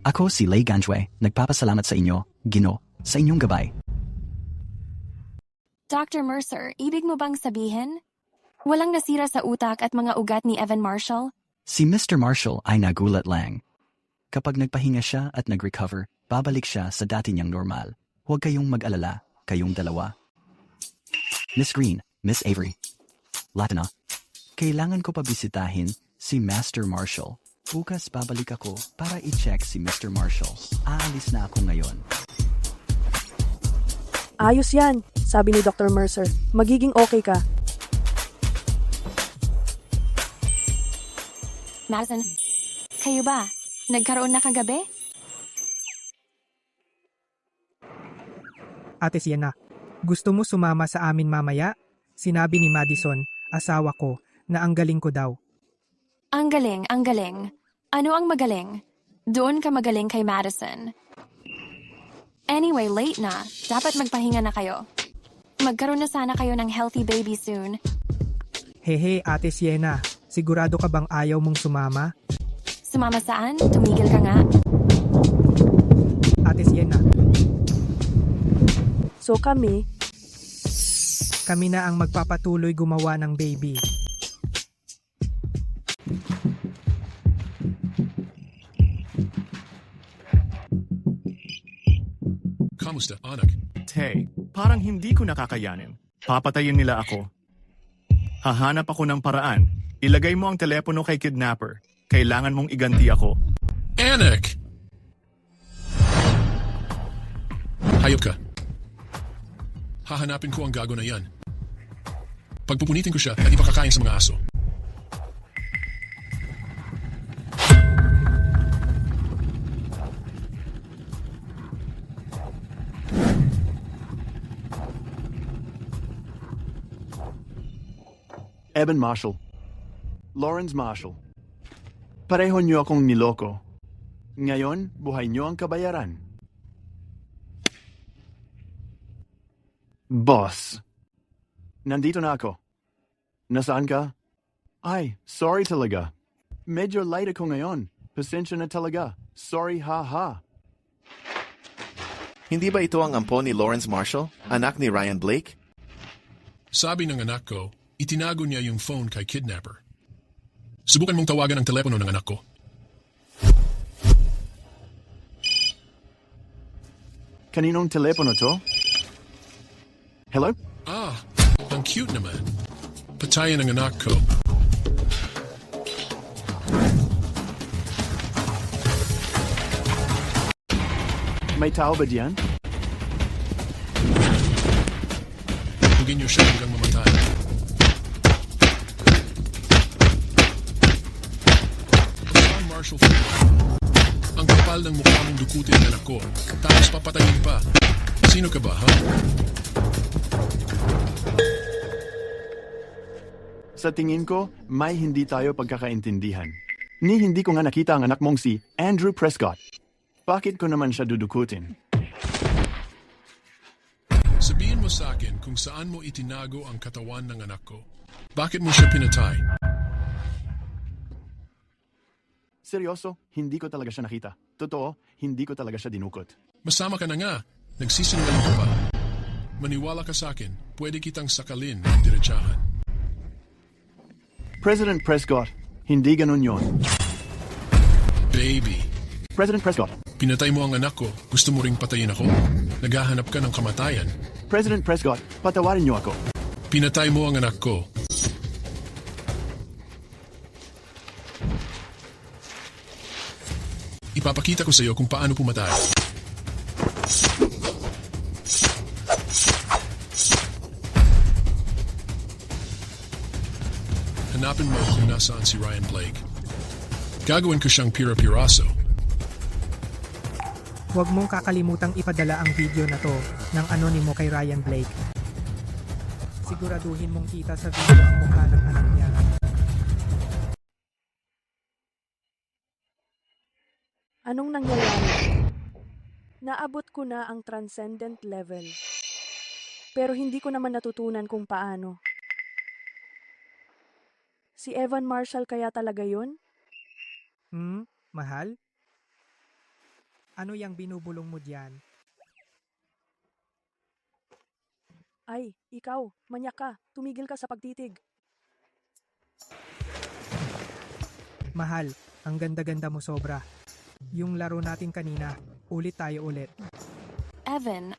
H: Ako si Lei Ganjue, nagpapasalamat sa inyo, Gino, sa inyong gabay.
B: Dr. Mercer, ibig mo bang sabihin? Walang nasira sa utak at mga ugat ni Evan Marshall?
H: Si Mr. Marshall ay nagulat lang. Kapag nagpahinga siya at nag-recover, babalik siya sa dati niyang normal. Huwag kayong mag-alala, kayong dalawa. Miss Green, Miss Avery. Latina, kailangan ko pa bisitahin si Master Marshall. Bukas babalik ako para i-check si Mr. Marshall. Aalis na ako ngayon.
K: Ayos yan, sabi ni Dr. Mercer. Magiging okay ka.
B: Madison, kayo ba? Nagkaroon na kagabi?
C: Ate Sienna, gusto mo sumama sa amin mamaya? Sinabi ni Madison, asawa ko, na ang galing ko daw.
B: Ang galing, ang galing. Ano ang magaling? Doon ka magaling kay Madison. Anyway, late na. Dapat magpahinga na kayo. Magkaroon na sana kayo ng healthy baby soon.
C: Hehe, Ate Sienna, sigurado ka bang ayaw mong sumama?
B: Sumama saan? Tumigil ka nga.
C: Ate Sienna.
K: So kami
C: na ang magpapatuloy gumawa ng baby.
U: Kamusta, anak? Tay, parang hindi ko nakakayanin. Papatayin nila ako. Hahanap ako ng paraan. Ilagay mo ang telepono kay kidnapper. Kailangan mong iganti ako.
T: Anak! Hayop ka. Hahanapin ko ang gago na yan. Pagpupunitin ko siya at ipakakain sa mga aso.
R: Evan Marshall. Lawrence Marshall. Pareho niyo akong niloko. Ngayon, buhay niyo ang kabayaran. Boss. Nandito na ako. Nasaan ka? Ay, sorry talaga. Medyo light ako ngayon. Pasensya na talaga. Sorry, ha.
I: Hindi ba ito ang ampo ni Lawrence Marshall, anak ni Ryan Blake?
T: Sabi ng anak ko, itinago niya yung phone kay kidnapper. Subukan mong tawagan ang telepono ng anak ko.
R: Kaninong telepono to? Hello?
T: Ah, ang cute naman. Patayin ang anak ko.
R: May tao ba diyan?
T: Hugin niyo siya hanggang mamatay. Saan Marshall Freeman? Ang kapal ng mukha mong dukutin ang anak ko. Tapos papatayin pa. Sino ka ba, ha?
R: Sa tingin ko, may hindi tayo pagkakaintindihan. Ni hindi ko nga nakita ang anak mong si Andrew Prescott. Bakit ko naman siya dudukutin?
T: Sabihin mo sa akin kung saan mo itinago ang katawan ng anak ko. Bakit mo siya pinatay?
R: Seryoso, hindi ko talaga siya nakita. Totoo, hindi ko talaga siya dinukot.
T: Masama ka na nga. Nagsisinungaling ka pa. Maniwala ka sa akin, pwede kitang sakalin ng diretsahan.
R: President Prescott, hindi ganun yon.
T: Baby.
R: President Prescott.
T: Pinatay mo ang anak ko. Gusto mo ring patayin ako? Naghahanap ka ng kamatayan.
R: President Prescott, patawarin niyo ako.
T: Pinatay mo ang anak ko. Ipapakita ko sa iyo kung paano pumatay. Hanapin mo kung nasaan si Ryan Blake. Gagawin ko siyang pira-piraso.
C: Huwag mong kakalimutang ipadala ang video na to ng anonimo kay Ryan Blake. Siguraduhin mong kita sa video ang mukha ng anak niya.
K: Anong nangyayari? Naabot ko na ang transcendent level. Pero hindi ko naman natutunan kung paano. Si Evan Marshall kaya talaga yun?
C: Mahal? Ano yang binubulong mo diyan?
K: Ay, ikaw, manyak ka. Tumigil ka sa pagtitig.
C: Mahal, ang ganda-ganda mo sobra. Yung laro natin kanina, ulit tayo ulit.
B: Evan.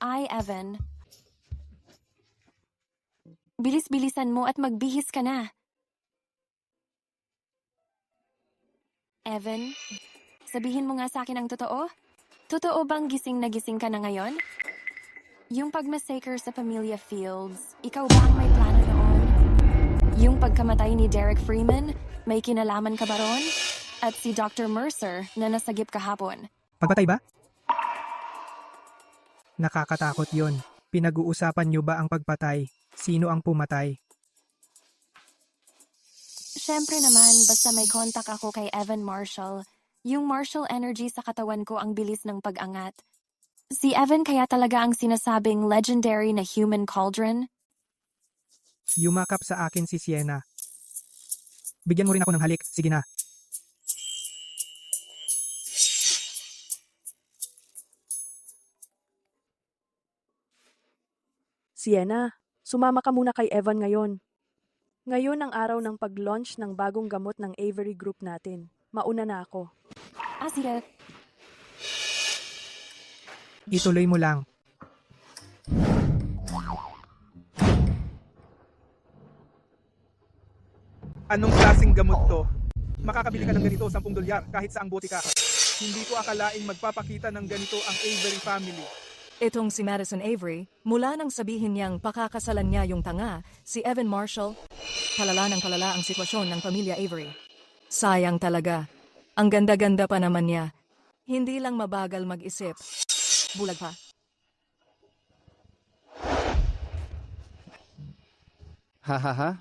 B: Bilis-bilisan mo at magbihis ka na. Evan, sabihin mo nga sa akin ang totoo? Totoo bang gising na gising ka na ngayon? Yung pag-massacre sa Pamilya Fields, ikaw ba ang may plano noon? Yung pagkamatay ni Derek Freeman, may kinalaman ka ba ron? At si Dr. Mercer na nasagip kahapon.
C: Pagpatay ba? Nakakatakot yon. Pinag-uusapan niyo ba ang pagpatay? Sino ang pumatay?
B: Siyempre naman, basta may contact ako kay Evan Marshall. Yung Marshall energy sa katawan ko ang bilis ng pag-angat. Si Evan kaya talaga ang sinasabing legendary na human cauldron?
C: Yumakap sa akin si Sienna. Bigyan mo rin ako ng halik. Sige na.
K: Sienna, sumama ka muna kay Evan ngayon. Ngayon ang araw ng pag-launch ng bagong gamot ng Avery Group natin. Mauna na ako.
B: Sige.
C: Ituloy mo lang.
O: Anong klaseng gamot to? Makakabili ka ng ganito $10 kahit saang botika. Hindi ko akalaing magpapakita ng ganito ang Avery family.
Q: Itong si Madison Avery, mula nang sabihin niyang pakakasalan niya yung tanga, si Evan Marshall, palala ng palala ang sitwasyon ng pamilya Avery. Sayang talaga. Ang ganda-ganda pa naman niya. Hindi lang mabagal mag-isip. Bulag pa.
G: Hahaha.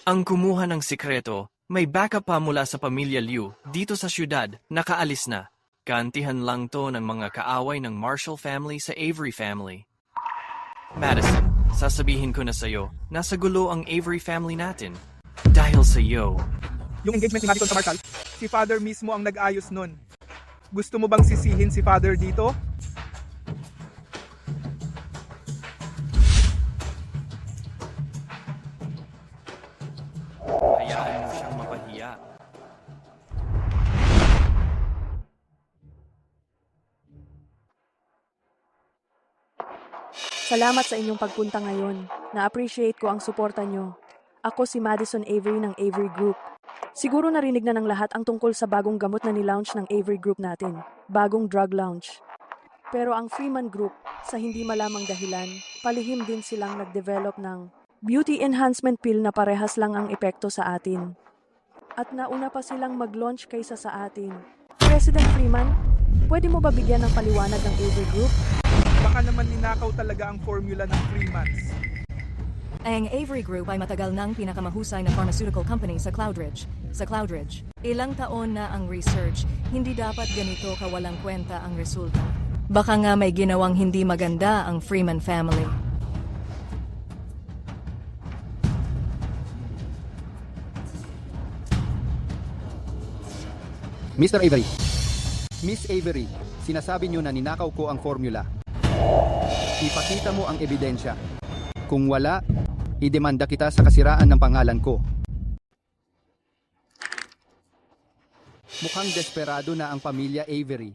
N: Ang kumuha ng sikreto, may backup pa mula sa pamilya Liu dito sa syudad, nakaalis na. Kaantihan lang to ng mga kaaway ng Marshall family sa Avery family. Madison, sasabihin ko na sa'yo, nasa gulo ang Avery family natin. Dahil sa'yo.
O: Yung engagement ni Madison sa Marshall, si Father mismo ang nag-ayos nun. Gusto mo bang sisihin si Father dito?
N: Hayaan mo siyang mapahiya.
K: Salamat sa inyong pagpunta ngayon. Na-appreciate ko ang suporta nyo. Ako si Madison Avery ng Avery Group. Siguro narinig na ng lahat ang tungkol sa bagong gamot na nilaunch ng Avery Group natin. Bagong drug launch. Pero ang Freeman Group, sa hindi malamang dahilan, palihim din silang nag-develop ng beauty enhancement pill na parehas lang ang epekto sa atin. At nauna pa silang mag-launch kaysa sa atin. President Freeman, pwede mo ba bigyan ng paliwanag ng Avery Group?
O: Baka naman ninakaw talaga ang formula ng Freemans.
Q: Ang Avery Group ay matagal nang pinakamahusay na pharmaceutical company sa Cloudridge. Sa Cloudridge, ilang taon na ang research, hindi dapat ganito kawalang kwenta ang resulta. Baka nga may ginawang hindi maganda ang Freeman family.
G: Mr. Avery. Miss Avery, sinasabi niyo na ninakaw ko ang formula. Ipakita mo ang ebidensya. Kung wala, idemanda kita sa kasiraan ng pangalan ko. Mukhang desperado na ang pamilya Avery.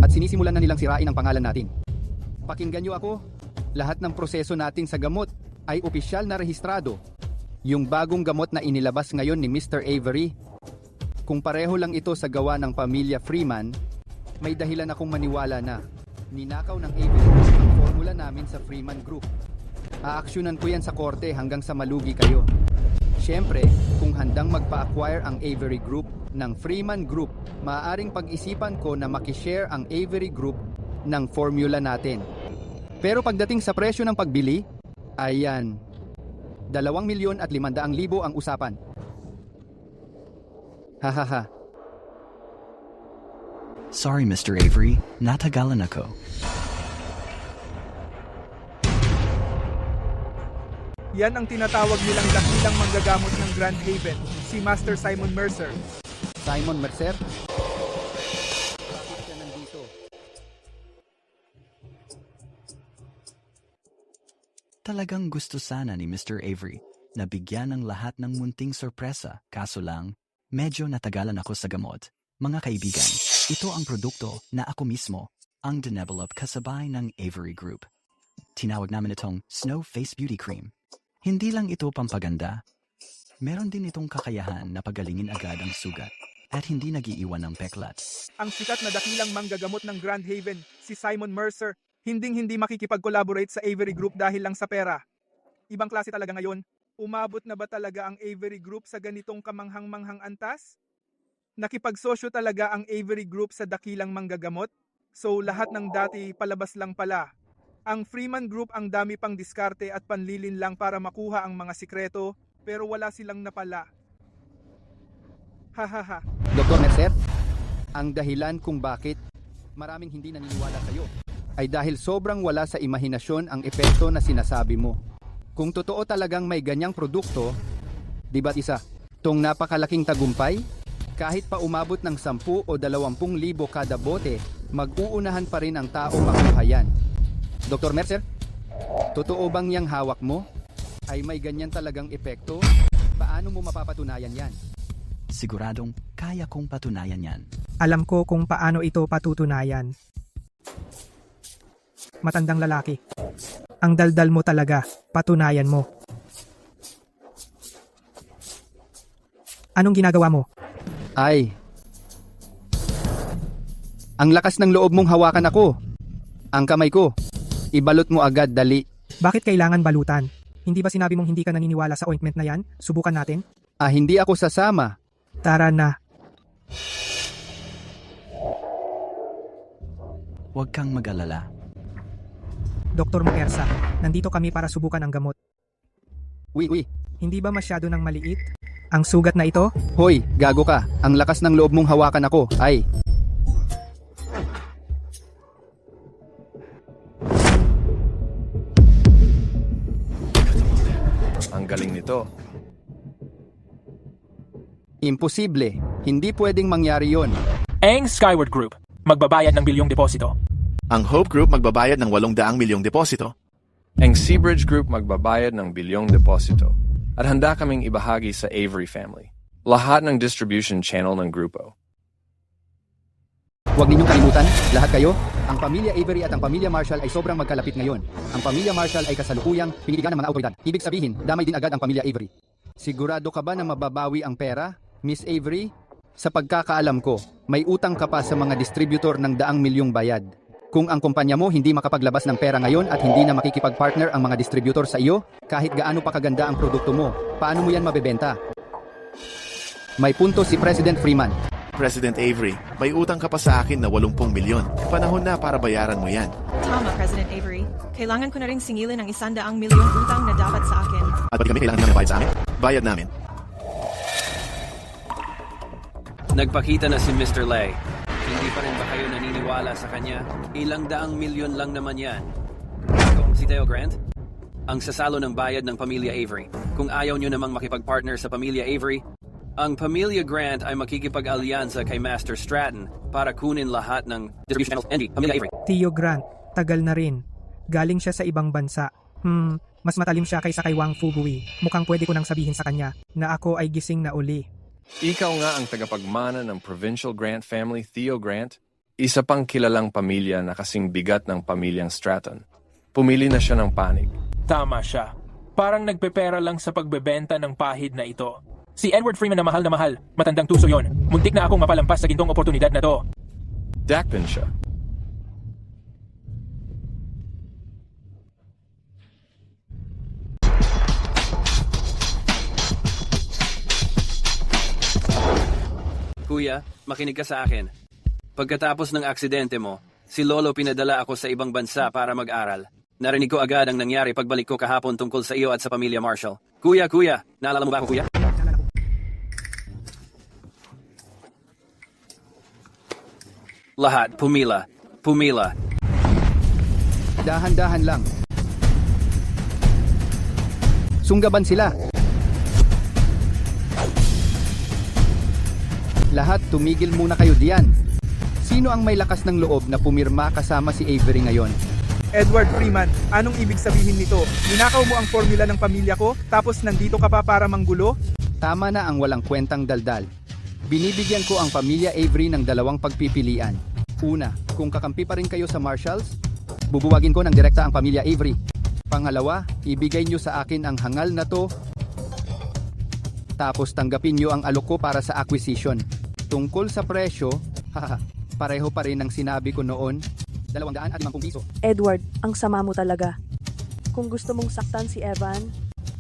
G: At sinisimulan na nilang sirain ang pangalan natin. Pakinggan niyo ako. Lahat ng proseso natin sa gamot ay opisyal na rehistrado. Yung bagong gamot na inilabas ngayon ni Mr. Avery, kung pareho lang ito sa gawa ng pamilya Freeman, may dahilan akong maniwala na ninakaw ng Avery ang formula namin sa Freeman Group. Aaksyonan ko yan sa korte hanggang sa malugi kayo. Siyempre, kung handang magpa-acquire ang Avery Group ng Freeman Group, maaaring pag-isipan ko na makishare ang Avery Group ng formula natin. Pero pagdating sa presyo ng pagbili, ayan, 2,500,000 ang usapan. Hahaha.
H: Sorry, Mr. Avery. Natagalan ako.
O: Yan ang tinatawag nilang dakilang manggagamot ng Grand Haven, si Master Simon Mercer.
G: Simon Mercer? Bakit siya nandito?
H: Talagang gusto sana ni Mr. Avery na bigyan ng lahat ng munting sorpresa, kaso lang, medyo natagalan ako sa gamot. Mga kaibigan, ito ang produkto na ako mismo ang dinevelop kasabay ng Avery Group. Tinawag namin itong Snow Face Beauty Cream. Hindi lang ito pampaganda. Meron din itong kakayahan na pagalingin agad ang sugat at hindi nagiiwan ng peklat.
O: Ang sikat na dakilang manggagamot ng Grand Haven, si Simon Mercer, hinding-hindi makikipag-collaborate sa Avery Group dahil lang sa pera. Ibang klase talaga ngayon. Umabot na ba talaga ang Avery Group sa ganitong kamanghang-manghang antas? Nakipagsosyo talaga ang Avery Group sa dakilang manggagamot? So lahat ng dati palabas lang pala. Ang Freeman Group ang dami pang diskarte at panlilin lang para makuha ang mga sikreto, pero wala silang napala. Hahaha.
G: Dr. Mercer, ang dahilan kung bakit maraming hindi naniniwala sa'yo ay dahil sobrang wala sa imahinasyon ang epekto na sinasabi mo. Kung totoo talagang may ganyang produkto, di ba't isa, tong napakalaking tagumpay, kahit pa umabot ng 10 o 20,000 kada bote, mag-uunahan pa rin ang tao makuha yan. Dr. Mercer, totoo bang yang hawak mo ay may ganyan talagang epekto? Paano mo mapapatunayan yan?
H: Siguradong kaya kong patunayan yan.
C: Alam ko kung paano ito patutunayan. Matandang lalaki. Ang daldal mo talaga, patunayan mo. Anong ginagawa mo?
G: Ay, ang lakas ng loob mong hawakan ako. Ang kamay ko, ibalot mo agad, dali.
C: Bakit kailangan balutan? Hindi ba sinabi mong hindi ka naniniwala sa ointment na yan? Subukan natin?
G: Hindi ako sasama.
C: Tara na.
H: Huwag kang mag-alala.
C: Dr. Muersa, nandito kami para subukan ang gamot.
G: Uy.
C: Hindi ba masyado nang maliit? Ang sugat na ito?
G: Hoy, gago ka. Ang lakas ng loob mong hawakan ako. Ay.
D: Ang galing nito.
G: Imposible. Hindi pwedeng mangyari yon.
L: Ang Skyward Group, magbabayad ng bilyong deposito.
I: Ang Hope Group magbabayad ng 800 milyong deposito.
D: Ang Seabridge Group magbabayad ng bilyong deposito. At handa kaming ibahagi sa Avery family. Lahat ng distribution channel ng grupo.
G: Huwag ninyong kalimutan, lahat kayo, ang pamilya Avery at ang pamilya Marshall ay sobrang magkalapit ngayon. Ang pamilya Marshall ay kasalukuyang piniligan ng mga autoridad. Ibig sabihin, damay din agad ang pamilya Avery. Sigurado ka ba na mababawi ang pera, Miss Avery? Sa pagkakaalam ko, may utang ka pa sa mga distributor ng daang milyong bayad. Kung ang kumpanya mo hindi makapaglabas ng pera ngayon at hindi na makikipag-partner ang mga distributor sa iyo, kahit gaano pa kaganda ang produkto mo, paano mo yan mabebenta? May punto si President Freeman.
I: President Avery, may utang ka pa sa akin na 80 milyon. Panahon na para bayaran mo yan.
P: Tama, President Avery. Kailangan ko na rin singilin ang 100 milyong utang na dapat sa akin.
I: At pati kami kailangan namin bayad sa amin? Bayad namin.
V: Nagpakita na si Mr. Lay. Hindi pa rin ba kayo naniniwala sa kanya? Ilang daang milyon lang naman yan. Ako, si Theo Grant? Ang sasalo ng bayad ng pamilya Avery. Kung ayaw nyo namang makipag-partner sa pamilya Avery, ang pamilya Grant ay makikipag-alyansa kay Master Stratton para kunin lahat ng distribution channels. Andy, pamilya Avery.
C: Theo Grant, tagal na rin. Galing siya sa ibang bansa. Mas matalim siya kaysa kay Wang Fubui. Mukhang pwede ko nang sabihin sa kanya na ako ay gising na uli.
D: Ikaw nga ang tagapagmana ng Provincial Grant family, Theo Grant. Isa pang kilalang pamilya na kasing bigat ng pamilyang Stratton. Pumili na siya ng panig.
L: Tama siya. Parang nagpepera lang sa pagbebenta ng pahid na ito. Si Edward Freeman na mahal, matandang tuso yon. Muntik na akong mapalampas sa gintong oportunidad na to.
D: Dakpin siya.
V: Kuya, makinig ka sa akin. Pagkatapos ng aksidente mo, si Lolo pinadala ako sa ibang bansa para mag-aral. Narinig ko agad ang nangyari pagbalik ko kahapon tungkol sa iyo at sa pamilya Marshall. Kuya, naalala mo ba ako, kuya? Lahat, pumila.
G: Dahan-dahan lang. Sunggaban sila. Lahat, tumigil muna kayo diyan. Sino ang may lakas ng loob na pumirma kasama si Avery ngayon?
O: Edward Freeman, anong ibig sabihin nito? Ninakaw mo ang formula ng pamilya ko, tapos nandito ka pa para manggulo?
G: Tama na ang walang kwentang daldal. Binibigyan ko ang pamilya Avery ng dalawang pagpipilian. Una, kung kakampi pa rin kayo sa Marshalls, bubuwagin ko ng direkta ang pamilya Avery. Pangalawa, ibigay nyo sa akin ang hangal na to, tapos tanggapin nyo ang alok ko para sa acquisition. Tungkol sa presyo, pareho pa rin ang sinabi ko noon, 250 piso.
K: Edward, ang sama mo talaga. Kung gusto mong saktan si Evan,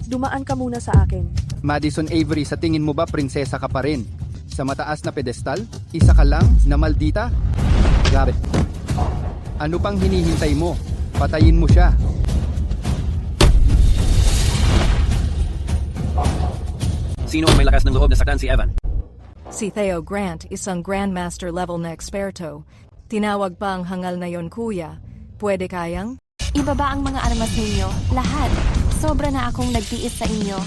K: dumaan ka muna sa akin.
G: Madison Avery, sa tingin mo ba prinsesa ka pa rin? Sa mataas na pedestal, isa ka lang na maldita? Grabe. Ano pang hinihintay mo? Patayin mo siya.
V: Sino ang may lakas ng loob na saktan si Evan?
Q: Si Theo Grant, isang Grandmaster level na eksperto. Tinawag pa ang hangal na yon, kuya. Pwede kayang?
B: Ibaba ang mga armas ninyo. Lahat. Sobra na akong nagtiis sa inyo.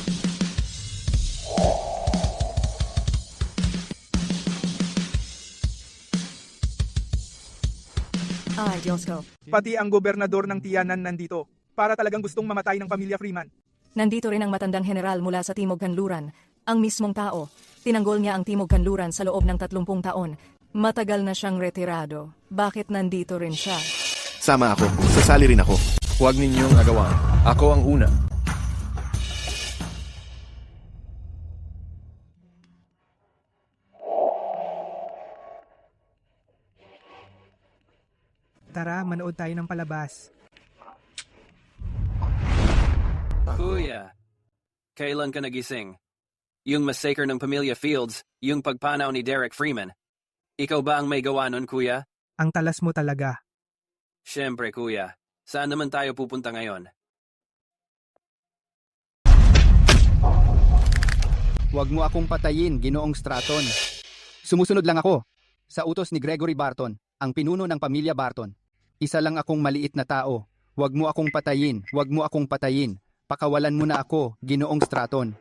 Q: Ay, Diyos ko.
O: Pati ang gobernador ng Tiyanan nandito. Para talagang gustong mamatay ng pamilya Freeman.
Q: Nandito rin ang matandang general mula sa Timog Kanluran. Ang mismong tao. Tinanggol niya ang Timog Kanluran sa loob ng 30 taon. Matagal na siyang retirado. Bakit nandito rin siya?
I: Sama ako. Sasali rin ako.
D: Huwag ninyong agawan. Ako ang una.
C: Tara, manood tayo ng palabas.
V: Kuya, kailan ka nagising? Yung massacre ng pamilya Fields, yung pagpanaw ni Derek Freeman. Ikaw ba ang may gawa nun, kuya?
C: Ang talas mo talaga.
V: Siyempre, kuya. Saan naman tayo pupunta ngayon?
G: Huwag mo akong patayin, Ginoong Stratton. Sumusunod lang ako sa utos ni Gregory Barton, ang pinuno ng pamilya Barton. Isa lang akong maliit na tao. Huwag mo akong patayin, huwag mo akong patayin. Pakawalan mo na ako, Ginoong Stratton.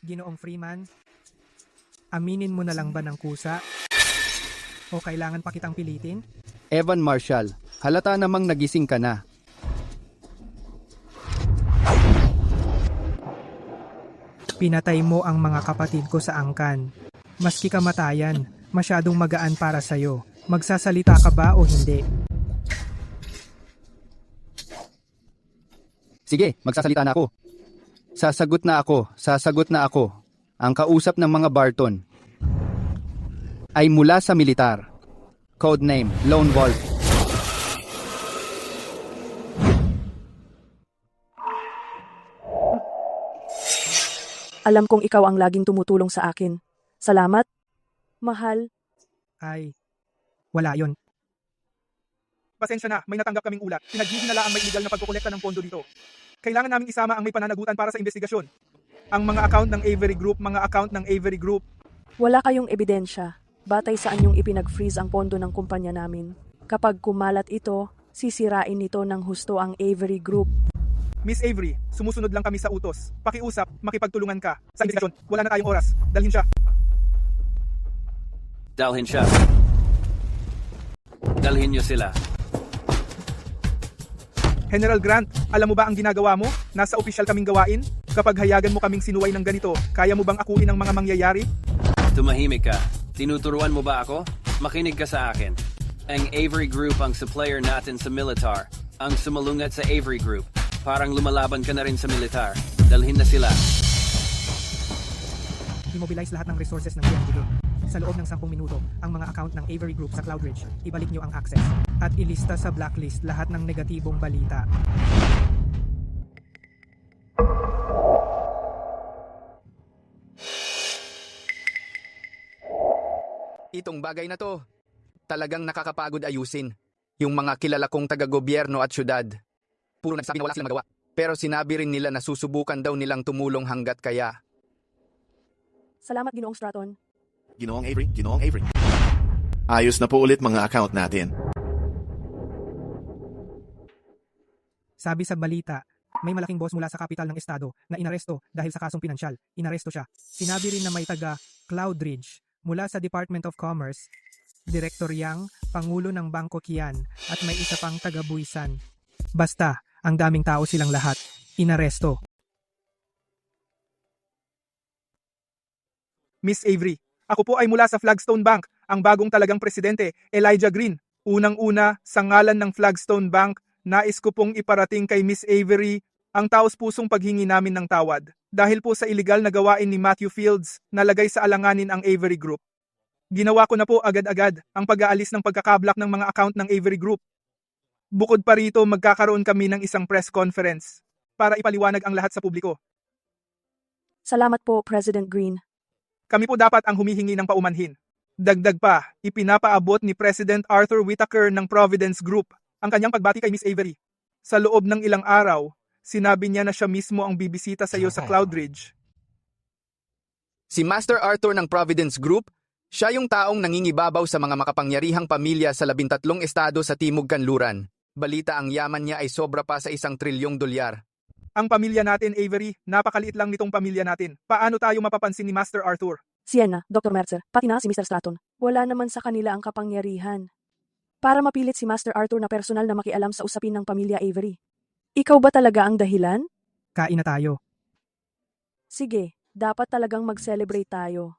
C: Ginoong Freeman, aminin mo na lang ba ng kusa? O kailangan pa kitang pilitin?
G: Evan Marshall, Halata namang nagising ka na.
C: Pinatay mo ang mga kapatid ko sa angkan. Maski kamatayan, masyadong magaan para sa'yo. Magsasalita ka ba o hindi?
G: Sige, magsasalita na ako. Sasagot na ako. Ang kausap ng mga Barton ay mula sa militar. Codename, Lone Wolf.
K: Alam kong ikaw ang laging tumutulong sa akin. Salamat, mahal.
C: Ay, wala yon.
O: Pasensya na, may natanggap kaming ulat. Pinaghihinala ang may illegal na pagkukolekta ng pondo dito. Kailangan naming isama ang may pananagutan para sa investigasyon. Ang mga account ng Avery Group,
K: Wala kayong ebidensya. Batay saan yung ipinag-freeze ang pondo ng kumpanya namin. Kapag kumalat ito, sisirain nito ng husto ang Avery Group.
O: Miss Avery, sumusunod lang kami sa utos. Pakiusap, makipagtulungan ka. Sa investigasyon, wala na tayong oras. Dalhin siya.
V: Dalhin siya. Dalhin niyo sila.
O: General Grant, alam mo ba ang ginagawa mo? Nasa opisyal kaming gawain? Kapag hayagan mo kaming sinuway ng ganito, kaya mo bang akuin ang mga mangyayari?
V: Tumahimik ka. Tinuturuan mo ba ako? Makinig ka sa akin. Ang Avery Group ang supplier natin sa militar. Ang sumalungat sa Avery Group. Parang lumalaban ka na rin sa militar. Dalhin na sila.
C: Immobilize lahat ng resources ng PNG. Sa loob ng 10 minuto, ang mga account ng Avery Group sa Cloudridge, ibalik nyo ang access. At ilista sa blacklist lahat ng negatibong balita.
G: Itong bagay na to, talagang nakakapagod ayusin. Yung mga kilala kong taga-gobyerno at syudad. Puro nagsabi na wala silang magawa. Pero sinabi rin nila na susubukan daw nilang tumulong hanggat kaya.
K: Salamat, Ginoong Stratton.
I: Ginoong Avery. Ayos na po ulit mga account natin.
C: Sabi sa balita, may malaking boss mula sa kapital ng estado na inaresto dahil sa kasong pinansyal. Inaresto siya. Sinabi rin na may taga Cloudridge mula sa Department of Commerce, Director Yang, Pangulo ng Bangko Kian, at may isa pang taga Buisan. Basta, ang daming tao silang lahat. Inaresto.
O: Miss Avery, ako po ay mula sa Flagstone Bank, ang bagong talagang presidente, Elijah Green. Unang-una, sa ngalan ng Flagstone Bank, nais ko pong iparating kay Miss Avery ang taos-pusong paghingi namin ng tawad. Dahil po sa iligal na gawain ni Matthew Fields, nalagay sa alanganin ang Avery Group. Ginawa ko na po agad-agad ang pag-aalis ng pagkakablak ng mga account ng Avery Group. Bukod pa rito, magkakaroon kami ng isang press conference para ipaliwanag ang lahat sa publiko.
K: Salamat po, President Green.
O: Kami po dapat ang humihingi ng paumanhin. Dagdag pa, ipinapaabot ni President Arthur Whitaker ng Providence Group ang kanyang pagbati kay Miss Avery. Sa loob ng ilang araw, sinabi niya na siya mismo ang bibisita sa iyo sa Cloudridge.
G: Si Master Arthur ng Providence Group, siya yung taong nangingibabaw sa mga makapangyarihang pamilya sa 13 estado sa Timog Kanluran. Balita ang yaman niya ay sobra pa sa $1 trilyong.
O: Ang pamilya natin, Avery, napakaliit lang nitong pamilya natin. Paano tayo mapapansin ni Master Arthur?
K: Sienna, Dr. Mercer, pati na si Mr. Stratton. Wala naman sa kanila ang kapangyarihan. Para mapilit si Master Arthur na personal na makialam sa usapin ng pamilya Avery. Ikaw ba talaga ang dahilan?
C: Kain na tayo.
K: Sige, dapat talagang mag-celebrate tayo.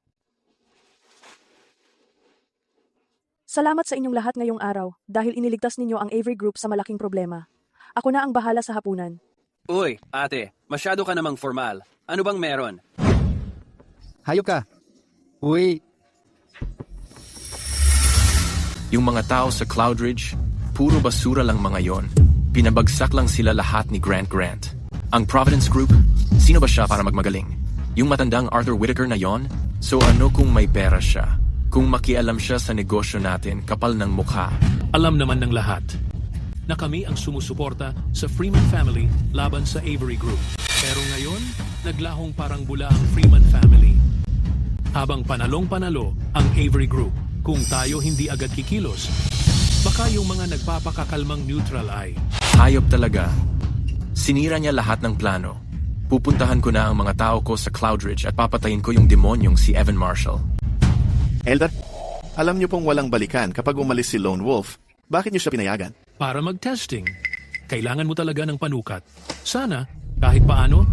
K: Salamat sa inyong lahat ngayong araw dahil iniligtas ninyo ang Avery Group sa malaking problema. Ako na ang bahala sa hapunan.
V: Uy, ate, masyado ka namang formal. Ano bang meron?
G: Hayop ka. Uy.
D: Yung mga tao sa Cloudridge, puro basura lang mga yon. Pinabagsak lang sila lahat ni Grant. Ang Providence Group, sino ba siya para magmagaling? Yung matandang Arthur Whitaker na yon? So ano kung may pera siya? Kung makialam siya sa negosyo natin, kapal ng mukha.
E: Alam naman ng lahat na kami ang sumusuporta sa Freeman family laban sa Avery Group. Pero ngayon, naglahong parang bula ang Freeman family. Habang panalong-panalo ang Avery Group, kung tayo hindi agad kikilos, baka yung mga nagpapakakalmang neutral ay...
D: Hayop talaga. Sinira niya lahat ng plano. Pupuntahan ko na ang mga tao ko sa Cloudridge at papatayin ko yung demonyong si Evan Marshall.
I: Elder, alam niyo pong walang balikan kapag umalis si Lone Wolf. Bakit niyo siya pinayagan?
E: Para mag-testing, kailangan mo talaga ng panukat. Sana, kahit paano,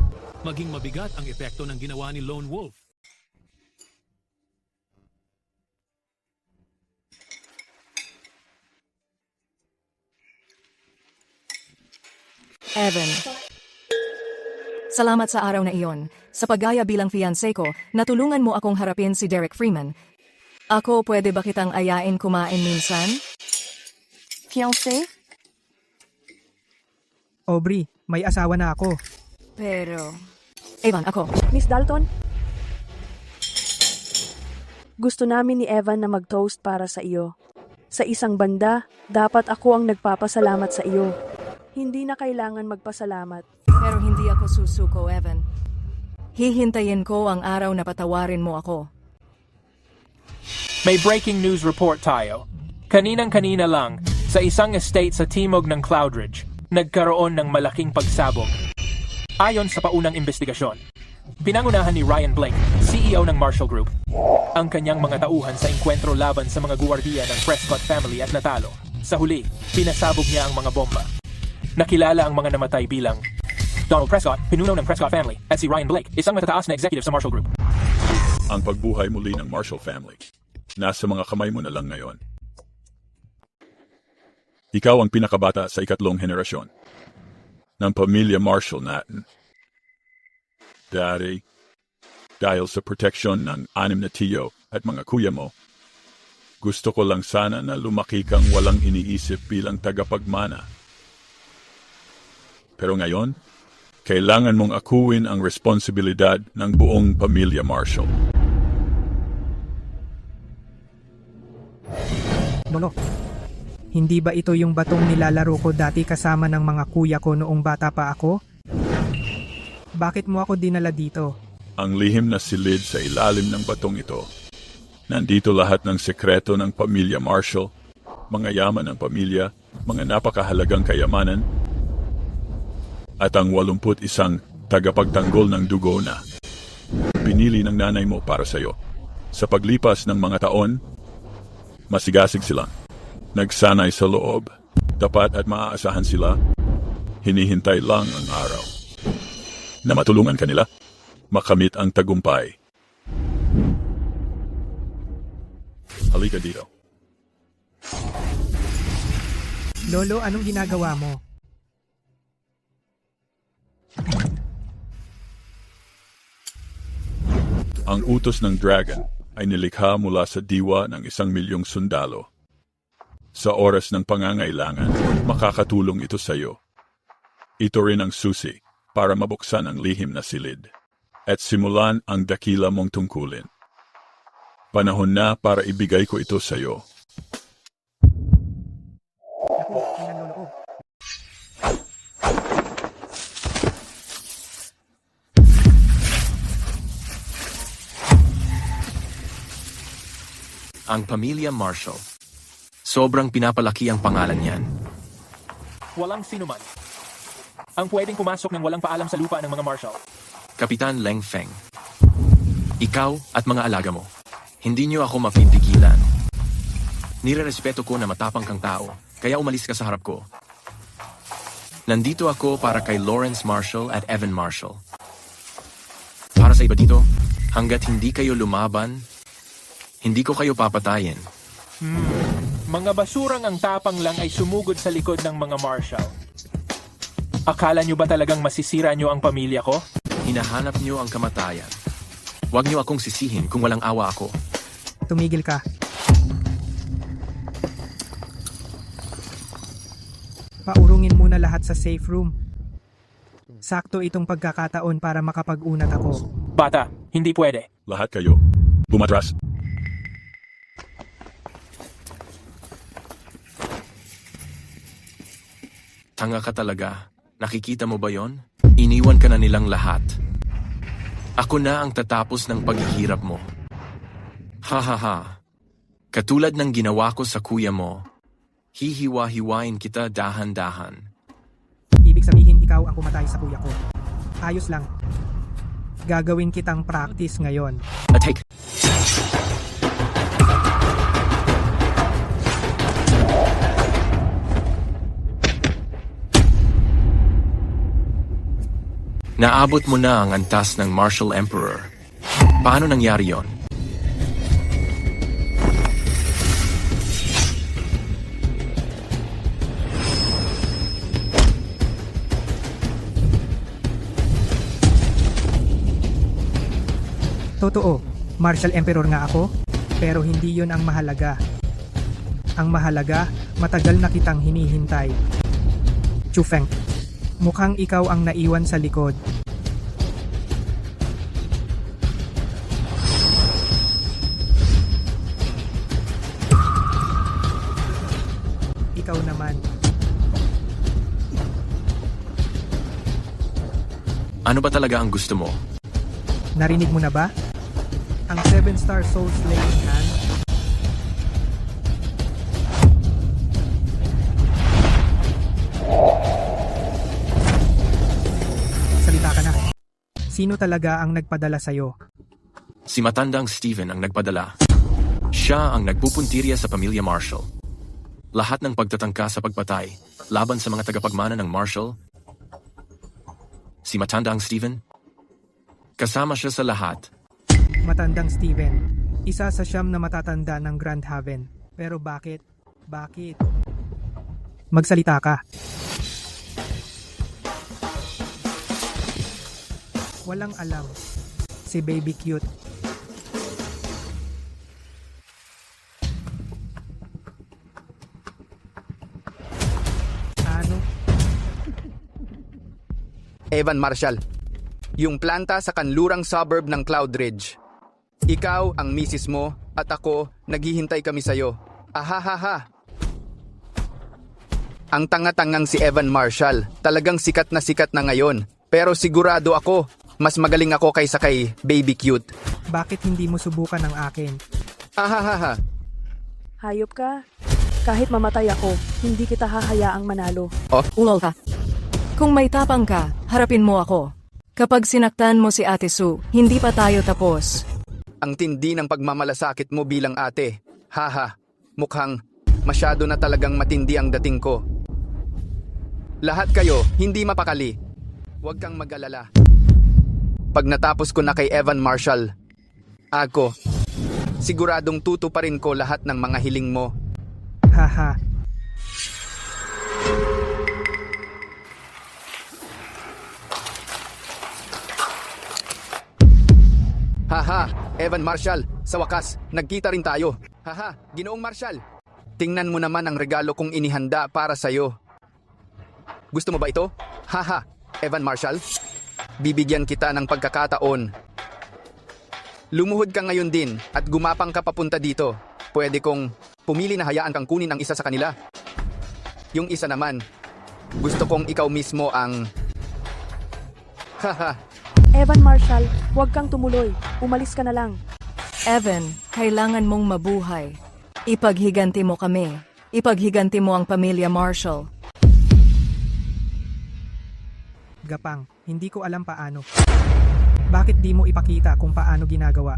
E: maging mabigat ang epekto ng ginawa ni Lone Wolf.
Q: Evan. Salamat sa araw na iyon. Sa paggaya bilang fiancé ko, natulungan mo akong harapin si Derek Freeman. Ako, pwede ba kitang ayain kumain minsan?
B: Fiancé?
C: Aubrey, may asawa na ako.
Q: Pero... Evan, ako.
K: Miss Dalton? Gusto namin ni Evan na mag-toast para sa iyo. Sa isang banda, dapat ako ang nagpapasalamat sa iyo. Hindi na kailangan magpasalamat.
Q: Pero hindi ako susuko, Evan. Hihintayin ko ang araw na patawarin mo ako.
L: May breaking news report tayo. Kaninang-kanina lang, sa isang estate sa timog ng Cloudridge, nagkaroon ng malaking pagsabog. Ayon sa paunang investigasyon, pinangunahan ni Ryan Blake, CEO ng Marshall Group, ang kanyang mga tauhan sa engkwentro laban sa mga guwardiya ng Prescott family at natalo. Sa huli, pinasabog niya ang mga bomba. Nakilala ang mga namatay bilang Donald Prescott, pinuno ng Prescott family, at si Ryan Blake, isang matataas na executive sa Marshall Group.
J: Ang pagbuhay muli ng Marshall family, nasa mga kamay mo na lang ngayon. Ikaw ang pinakabata sa ikatlong henerasyon ng pamilya Marshall natin. Dahil sa proteksyon ng 6 na tiyo at mga kuya mo, gusto ko lang sana na lumaki kang walang iniisip bilang tagapagmana. Pero ngayon, kailangan mong akuin ang responsibilidad ng buong pamilya Marshall.
C: Lolo, hindi ba ito yung batong nilalaro ko dati kasama ng mga kuya ko noong bata pa ako? Bakit mo ako dinala dito?
J: Ang lihim na silid sa ilalim ng batong ito. Nandito lahat ng sekreto ng pamilya Marshall, mga yaman ng pamilya, mga napakahalagang kayamanan, at ang 81 tagapagtanggol ng dugo na pinili ng nanay mo para sa iyo. Sa paglipas ng mga taon, masigasig sila. Nagsanay sa loob. Tapat at maaasahan sila. Hinihintay lang ang araw na matulungan kanila makamit ang tagumpay. Halika dito.
C: Lolo, anong ginagawa mo?
J: Ang utos ng dragon ay nilikha mula sa diwa ng 1,000,000 sundalo. Sa oras ng pangangailangan, makakatulong ito sa iyo. Ito rin ang susi para mabuksan ang lihim na silid at simulan ang dakila mong tungkulin. Panahon na para ibigay ko ito sa iyo.
D: Ang pamilya Marshall. Sobrang pinapalaki ang pangalan niyan.
L: Walang sinuman ang pwedeng pumasok ng walang paalam sa lupa ng mga Marshall.
D: Kapitan Leng Feng. Ikaw at mga alaga mo. Hindi niyo ako mapipigilan. Nirerespeto ko na matapang kang tao, kaya umalis ka sa harap ko. Nandito ako para kay Lawrence Marshall at Evan Marshall. Para sa iba dito, hanggat hindi kayo lumaban, hindi ko kayo papatayin.
L: Mga basurang ang tapang lang ay sumugod sa likod ng mga Marshall. Akala nyo ba talagang masisira nyo ang pamilya ko?
D: Hinahanap nyo ang kamatayan. Huwag nyo akong sisihin kung walang awa ako.
C: Tumigil ka. Paurungin muna lahat sa safe room. Sakto itong pagkakataon para makapag-unat ako.
L: Bata, hindi pwede.
J: Lahat kayo, bumatras.
D: Tanga ka talaga. Nakikita mo ba yon? Iniwan ka na nilang lahat. Ako na ang tatapos ng paghihirap mo. Ha ha ha. Katulad ng ginawa ko sa kuya mo, hihiwa-hiwain kita dahan-dahan.
C: Ibig sabihin ikaw ang pumatay sa kuya ko. Ayos lang. Gagawin kitang practice ngayon.
D: Take. Naabot mo na ang antas ng Martial Emperor. Paano nangyari yon?
C: Totoo, Martial Emperor nga ako, pero hindi yon ang mahalaga. Ang mahalaga, matagal na kitang hinihintay. Chu Feng, mukhang ikaw ang naiwan sa likod. Ikaw naman.
D: Ano ba talaga ang gusto mo?
C: Narinig mo na ba? Ang 7-star Soul Slaying Hand. Salita ka na. Sino talaga ang nagpadala sa'yo?
D: Si matandang Steven ang nagpadala. Siya ang nagpupuntirya sa pamilya Marshall. Lahat ng pagtatangka sa pagpatay, laban sa mga tagapagmana ng Marshall. Si matandang Steven? Kasama siya sa lahat.
C: Matandang Steven, isa sa siyam na matatanda ng Grand Haven. Pero bakit? Bakit? Magsalita ka. Walang alam. Si Baby Cute. Ano?
G: Evan Marshall, yung planta sa kanlurang suburb ng Cloudridge. Ikaw ang misis mo at ako, naghihintay kami sa'yo. Ahahaha. Ang tanga-tangang si Evan Marshall, talagang sikat na ngayon. Pero sigurado ako, mas magaling ako kaysa kay Baby Cute.
C: Bakit hindi mo subukan ang akin?
G: Ahahaha.
K: Hayop ka. Kahit mamatay ako, hindi kita hahayaang manalo.
Q: Ulol ka. Kung may tapang ka, harapin mo ako. Kapag sinaktan mo si Ate Sue, hindi pa tayo tapos.
G: Ang tindi ng pagmamalasakit mo bilang ate. Haha, mukhang masyado na talagang matindi ang dating ko. Lahat kayo, hindi mapakali. Huwag kang mag-alala. Pag natapos ko na kay Evan Marshall, ako, siguradong tutuparin ko lahat ng mga hiling mo.
C: Haha.
G: Haha, Evan Marshall, sa wakas, nagkita rin tayo. Haha, Ginoong Marshall, tingnan mo naman ang regalo kong inihanda para sa'yo. Gusto mo ba ito? Haha, Evan Marshall, bibigyan kita ng pagkakataon. Lumuhod ka ngayon din at gumapang ka papunta dito. Pwede kong pumili na hayaan kang kunin ang isa sa kanila. Yung isa naman, gusto kong ikaw mismo ang... Haha.
K: Evan Marshall, huwag kang tumuloy. Umalis ka na lang.
Q: Evan, kailangan mong mabuhay. Ipaghiganti mo kami. Ipaghiganti mo ang pamilya Marshall.
C: Gapang, hindi ko alam paano. Bakit di mo ipakita kung paano ginagawa?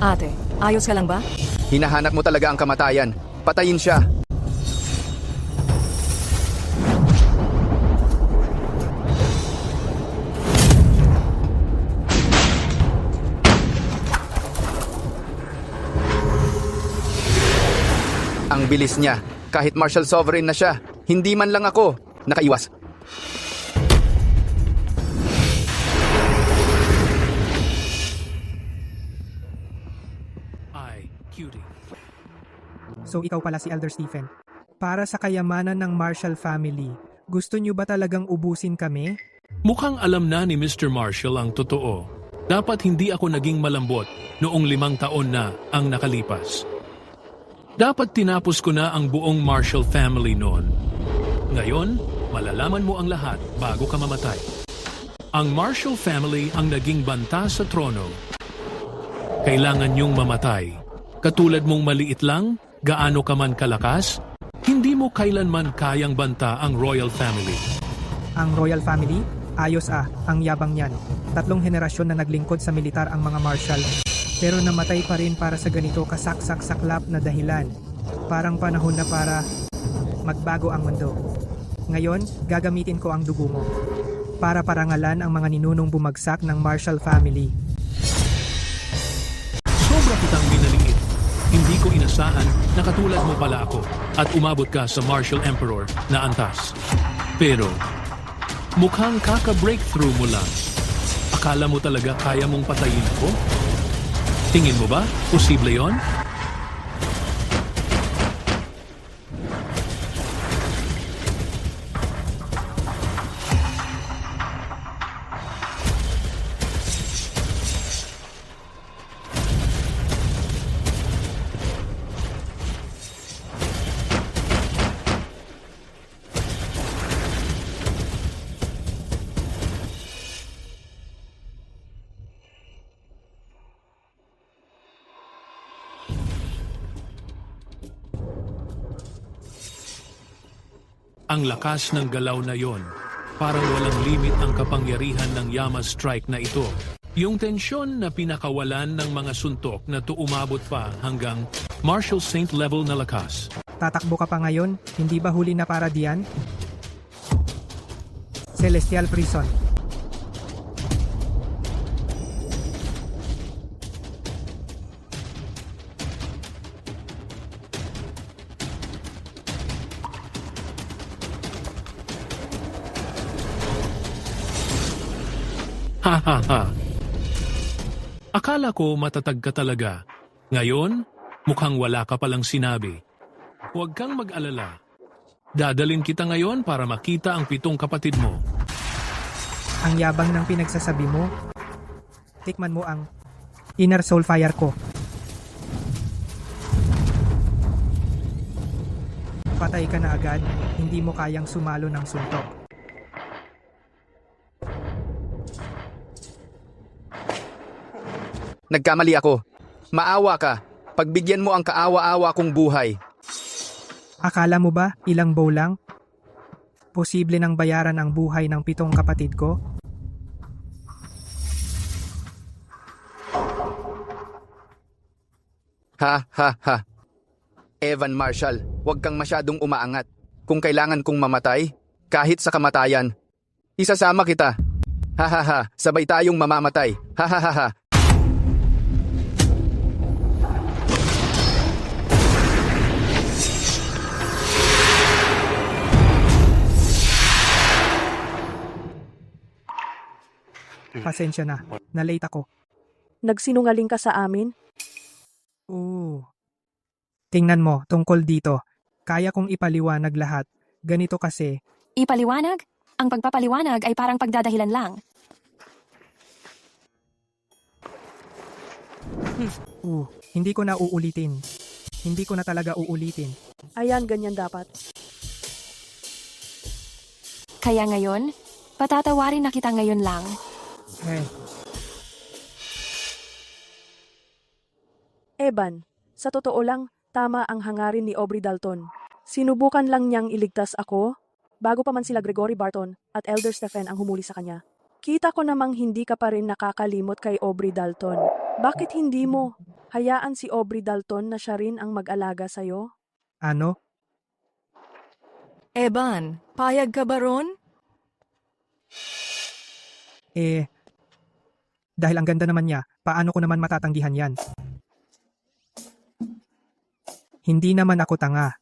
Q: Ate, ayos ka lang ba?
G: Hinahanap mo talaga ang kamatayan. Patayin siya. Ang bilis niya. Kahit Marshall Sovereign na siya, hindi man lang ako nakaiwas.
C: So ikaw pala si Elder Stephen. Para sa kayamanan ng Marshall family, gusto niyo ba talagang ubusin kami?
E: Mukhang alam na ni Mr. Marshall ang totoo. Dapat hindi ako naging malambot noong 5 taon na ang nakalipas. Dapat tinapos ko na ang buong Marshall family noon. Ngayon, malalaman mo ang lahat bago ka mamatay. Ang Marshall family ang naging banta sa trono. Kailangan niyong mamatay. Katulad mong maliit lang, gaano ka man kalakas, hindi mo kailanman kayang banta ang royal family.
C: Ang royal family? Ayos ang yabang niyan. 3 henerasyon na naglingkod sa militar ang mga marshal. Pero namatay pa rin para sa ganito kasaksak-saklap na dahilan. Parang panahon na para magbago ang mundo. Ngayon, gagamitin ko ang dugo mo para parangalan ang mga ninunong bumagsak ng Marshall family.
E: Sobra kitang minaliit. Hindi ko inasahan na katulad mo pala ako at umabot ka sa Marshall Emperor na antas. Pero, mukhang kaka-breakthrough mo lang. Akala mo talaga kaya mong patayin ako? Tingin mo ba? Posible yon? Ang lakas ng galaw na yon, parang walang limit ang kapangyarihan ng Yama Strike na ito. Yung tensyon na pinakawalan ng mga suntok na umabot pa hanggang Marshall Saint level na lakas.
C: Tatakbo ka pa ngayon? Hindi ba huli na para diyan? Celestial Prison.
E: Ha ha ha. Akala ko matatag ka talaga. Ngayon, mukhang wala ka palang sinabi. Huwag kang mag-alala. Dadalin kita ngayon para makita ang 7 kapatid mo.
C: Ang yabang ng pinagsasabi mo. Tikman mo ang Inner Soul Fire ko. Patay ka na agad, hindi mo kayang sumalo ng suntok.
G: Nagkamali ako. Maawa ka. Pagbigyan mo ang kaawa-awa kong buhay.
C: Akala mo ba ilang bow lang? Posible nang bayaran ang buhay ng 7 kapatid ko?
G: Ha ha ha. Evan Marshall, huwag kang masyadong umaangat. Kung kailangan kong mamatay, kahit sa kamatayan, isasama kita. Ha ha ha, sabay tayong mamamatay. Ha ha ha ha.
C: Pasensya na, na-late ako.
K: Nagsinungaling ka sa amin?
C: Oo. Tingnan mo, tungkol dito. Kaya kong ipaliwanag lahat. Ganito kasi.
B: Ipaliwanag? Ang pagpapaliwanag ay parang pagdadahilan lang.
C: Hindi ko na uulitin. Hindi ko na talaga uulitin.
K: Ayan, ganyan dapat.
B: Kaya ngayon, patatawarin na kita ngayon lang.
K: Evan, sa totoo lang, tama ang hangarin ni Aubrey Dalton. Sinubukan lang niyang iligtas ako, bago pa man sila Gregory Barton at Elder Stephen ang humuli sa kanya. Kita ko namang hindi ka pa rin nakakalimot kay Aubrey Dalton. Bakit hindi mo hayaan si Aubrey Dalton na siya rin ang mag-alaga sa'yo?
C: Ano?
Q: Evan, payag ka ba ron?
C: Dahil ang ganda naman niya, paano ko naman matatanggihan yan? Hindi naman ako tanga.